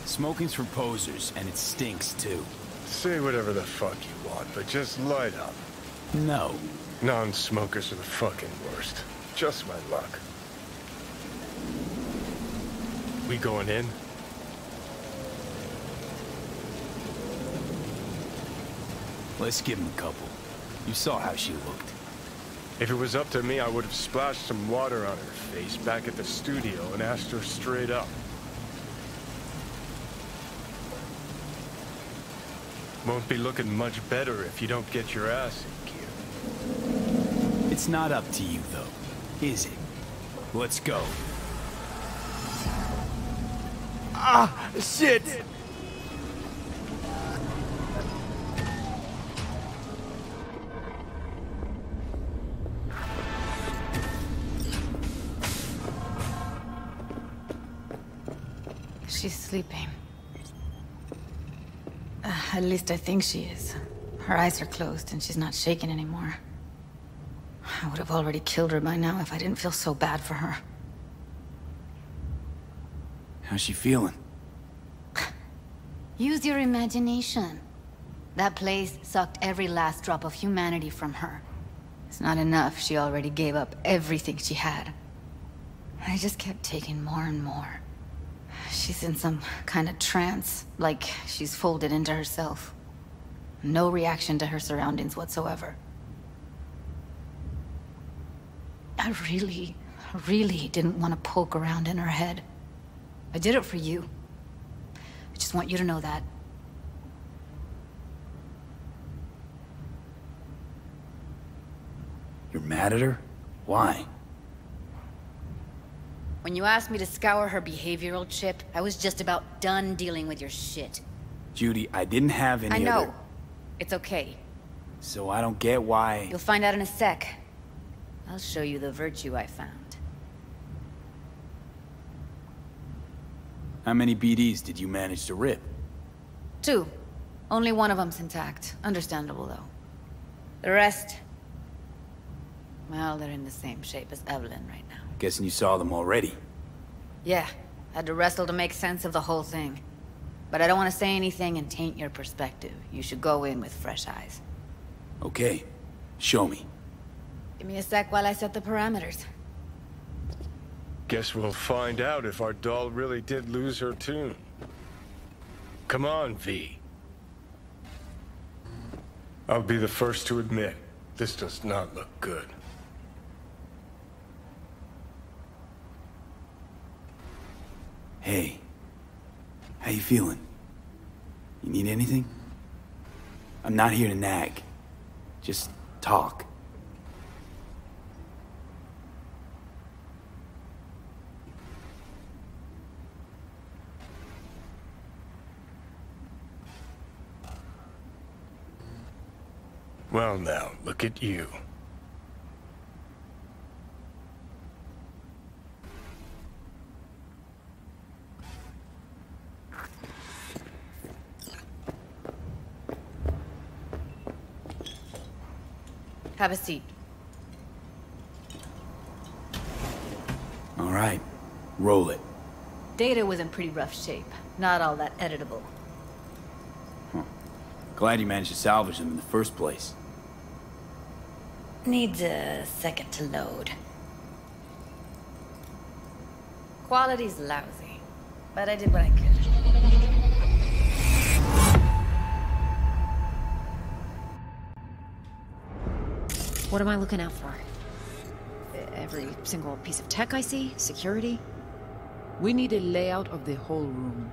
Smoking's for posers, and it stinks too. Say whatever the fuck you want, but just light up. No. Non-smokers are the fucking worst. Just my luck. We going in? Let's give him a couple. You saw how she looked. If it was up to me, I would have splashed some water on her face back at the studio and asked her straight up. Won't be looking much better if you don't get your ass in gear. It's not up to you, though, is it? Let's go. Ah, shit! She's sleeping. At least I think she is. Her eyes are closed and she's not shaking anymore. I would have already killed her by now if I didn't feel so bad for her. How's she feeling? Use your imagination. That place sucked every last drop of humanity from her. It's not enough, she already gave up everything she had. I just kept taking more and more. She's in some kind of trance, like she's folded into herself. No reaction to her surroundings whatsoever. I really didn't want to poke around in her head. I did it for you. I just want you to know that. You're mad at her? Why? When you asked me to scour her behavioral chip, I was just about done dealing with your shit. Judy, I didn't have any I know. other... It's okay. So I don't get why... You'll find out in a sec. I'll show you the virtue I found. How many BDs did you manage to rip? 2. Only one of them's intact. Understandable, though. The rest... well, they're in the same shape as Evelyn right now. Guessing you saw them already. Yeah. Had to wrestle to make sense of the whole thing. But I don't want to say anything and taint your perspective. You should go in with fresh eyes. Okay. Show me. Give me a sec while I set the parameters. Guess we'll find out if our doll really did lose her tune. Come on, V. I'll be the first to admit, this does not look good. Hey. How you feeling? You need anything? I'm not here to nag. Just talk. Well now, look at you. Have a seat. All right. Roll it. Data was in pretty rough shape. Not all that editable. Glad you managed to salvage them in the first place. Needs a second to load. Quality's lousy, but I did what I could. What am I looking out for? Every single piece of tech I see? Security? We need a layout of the whole room.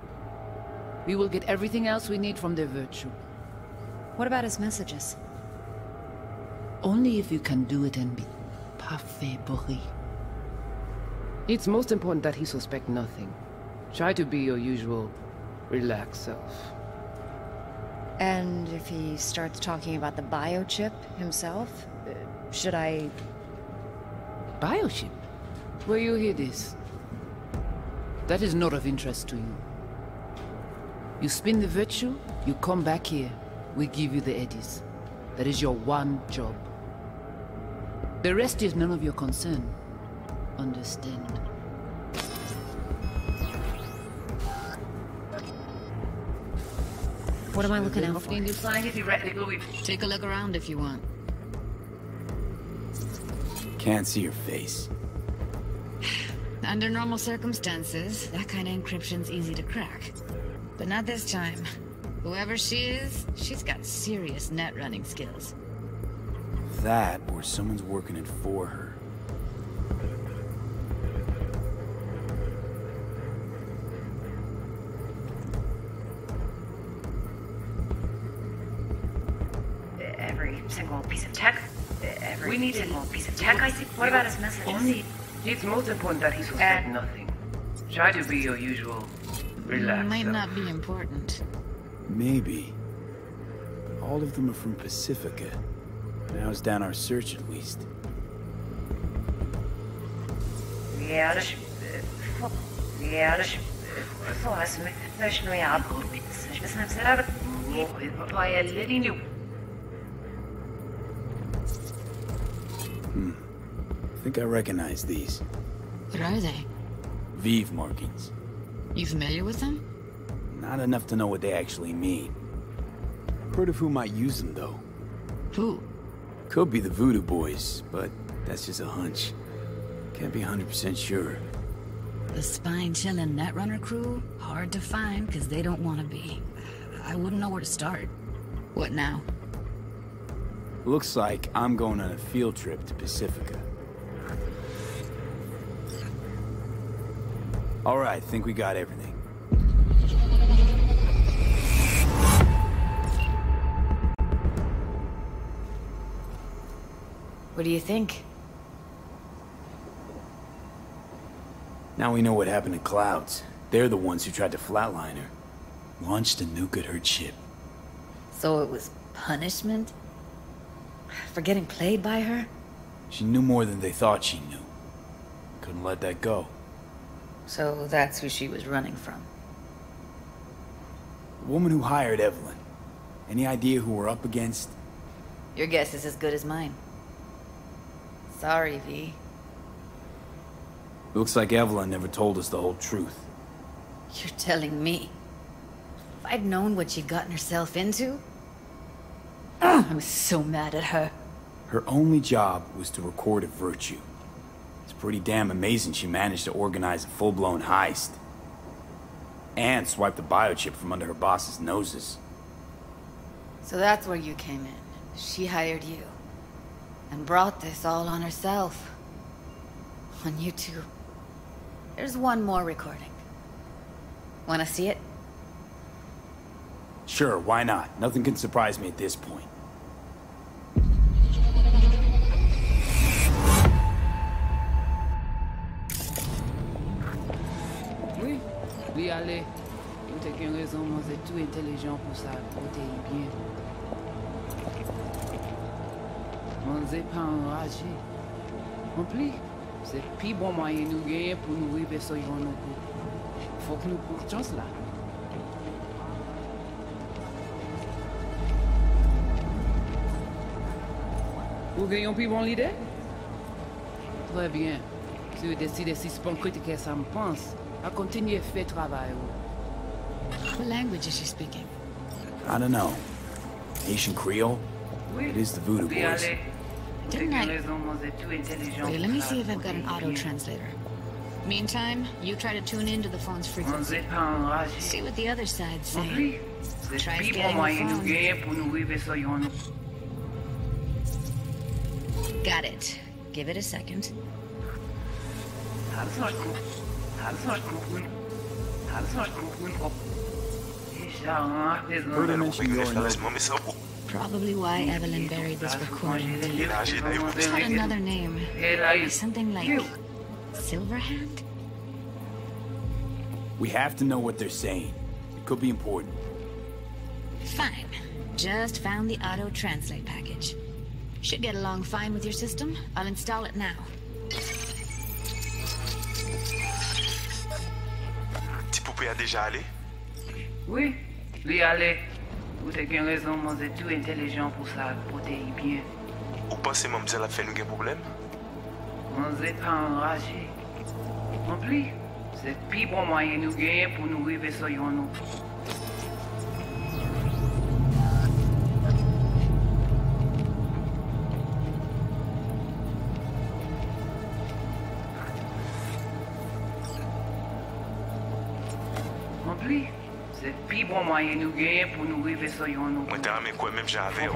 We will get everything else we need from the Virtue. What about his messages? Only if you can do it and be parfait bourré. It's most important that he suspect nothing. Try to be your usual, relaxed self. And if he starts talking about the biochip himself, should I... Biochip? Where you hear this? That is not of interest to you. You spin the Virtue, you come back here, we give you the eddies. That is your one job. The rest is none of your concern. understand. What am I looking out for? Take a look around if you want. Can't see your face. Under normal circumstances, that kind of encryption's easy to crack. But not this time. Whoever she is, she's got serious net running skills. That, or someone's working it for her. Every single piece of tech? Every single piece of tech I see? What about his messages? It's most important that he suspect nothing. Try to be your usual relaxed. Might not be important. Maybe. All of them are from Pacifica. Narrows down our search at least. I think I recognize these. What are they? Vive markings. You familiar with them? Not enough to know what they actually mean. Heard of who might use them, though. Who? Could be the Voodoo Boys, but that's just a hunch. Can't be 100% sure. The spine-chilling Netrunner crew? Hard to find, because they don't want to be. I wouldn't know where to start. What now? Looks like I'm going on a field trip to Pacifica. Alright, think we got everything. What do you think? Now we know what happened to Clouds. They're the ones who tried to flatline her. Launched a nuke at her ship. So it was punishment? For getting played by her? She knew more than they thought she knew. Couldn't let that go. So that's who she was running from. The woman who hired Evelyn. Any idea who we're up against? Your guess is as good as mine. Sorry, V. Looks like Evelyn never told us the whole truth. You're telling me? If I'd known what she'd gotten herself into? I was so mad at her. Her only job was to record a virtue. It's pretty damn amazing she managed to organize a full-blown heist. And swipe the biochip from under her boss's noses. So that's where you came in. She hired you. And brought this all on herself. On you two. There's one more recording. Wanna see it? Sure, why not? Nothing can surprise me at this point. Oui, oui, allez. Vous avez une raison, moi, c'est tout intelligent pour ça, protéger bien. On n'est pas enragé. En plus, c'est le plus bon moyen nous gagner pour nous arriver sur nos coups. Faut que nous prenions chance là. Vous gagnez plus bon l'idée? Très bien. Si vous décidez si c'est bon critiquer ça me pense, à continuer à faire travail. What language is she speaking? I don't know. Haitian Creole? It is the Voodoo Boys. Didn't I? Wait, let me see if I've got an auto-translator. Meantime, you try to tune into the phone's frequency. See what the other side's saying. Try getting the phone. Got it. Give it a second. Heard her mention your note. Probably why Evelyn buried this recording. It's got another name. Something like Silverhand? We have to know what they're saying. It could be important. Fine. Just found the auto-translate package. Should get along fine with your system. I'll install it now. Petit poupée a déjà allé? Oui, lui allé. Vous avez une raison, moi, c'est tout intelligent pour ça, protéger bien. Ou pensez, moi, me dire la fait nous un problème? On n'est pas enragé. En plus, c'est le plus bon moyen nous gagner pour nous arriver sur nous. En plus, c'est le plus bon moyen nous gagner pour nous arriver sur nous. Moi, t'as aimé quoi même j'avais,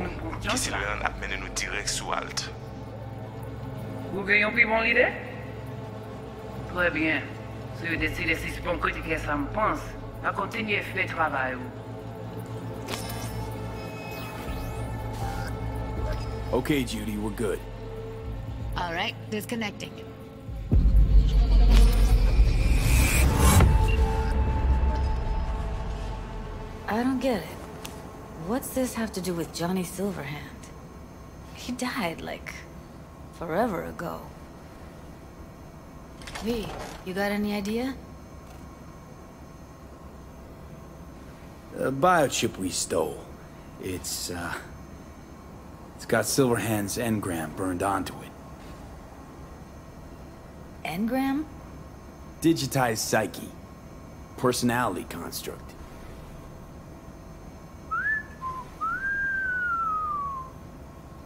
qui c'est le a mené nous direct sous Alt. Vous gagnez plus bon idée? Très bien. Si vous décidez si c'est bon critiquer ça me pense, à continuer à faire le travail. Okay, Judy, we're good. All right, disconnecting. I don't get it. What's this have to do with Johnny Silverhand? He died, like, forever ago. V, you got any idea? The biochip we stole. It's got Silverhand's engram burned onto it. Engram? Digitized psyche. Personality construct.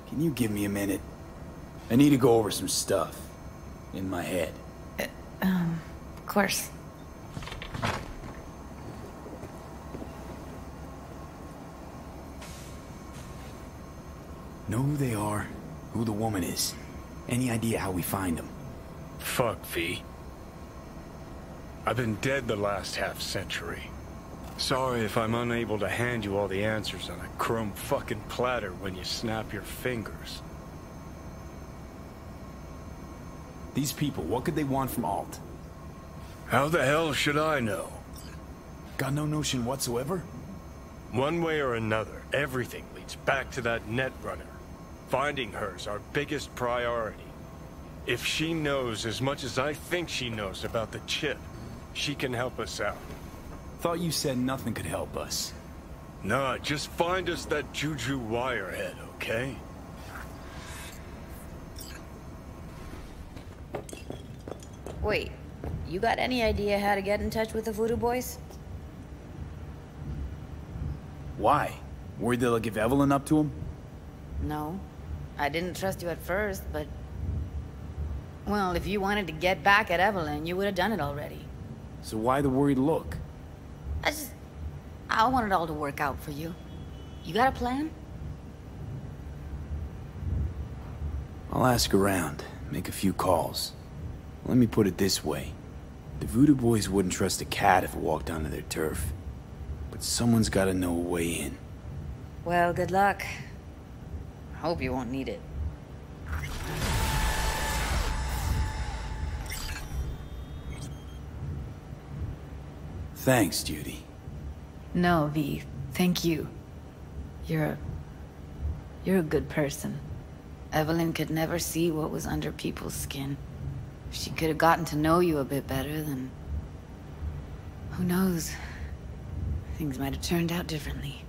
Can you give me a minute? I need to go over some stuff. In my head. Of course. Know who they are, who the woman is. Any idea how we find them? Fuck, V. I've been dead the last half-century. Sorry if I'm unable to hand you all the answers on a chrome fucking platter when you snap your fingers. These people, what could they want from Alt? How the hell should I know? Got no notion whatsoever? One way or another, everything leads back to that Netrunner. Finding her's our biggest priority. If she knows as much as I think she knows about the chip, she can help us out. Thought you said nothing could help us. Nah, just find us that Juju Wirehead, okay? Wait, you got any idea how to get in touch with the Voodoo Boys? Why? Worried they'll give Evelyn up to him? No. I didn't trust you at first, but... Well, if you wanted to get back at Evelyn, you would have done it already. So why the worried look? I want it all to work out for you. You got a plan? I'll ask around, make a few calls. Let me put it this way. The Voodoo Boys wouldn't trust a cat if it walked onto their turf. But someone's gotta know a way in. Well, good luck. Hope you won't need it. Thanks, Judy. No, V. Thank you. You're a good person. Evelyn could never see what was under people's skin. If she could have gotten to know you a bit better, then... who knows? Things might have turned out differently.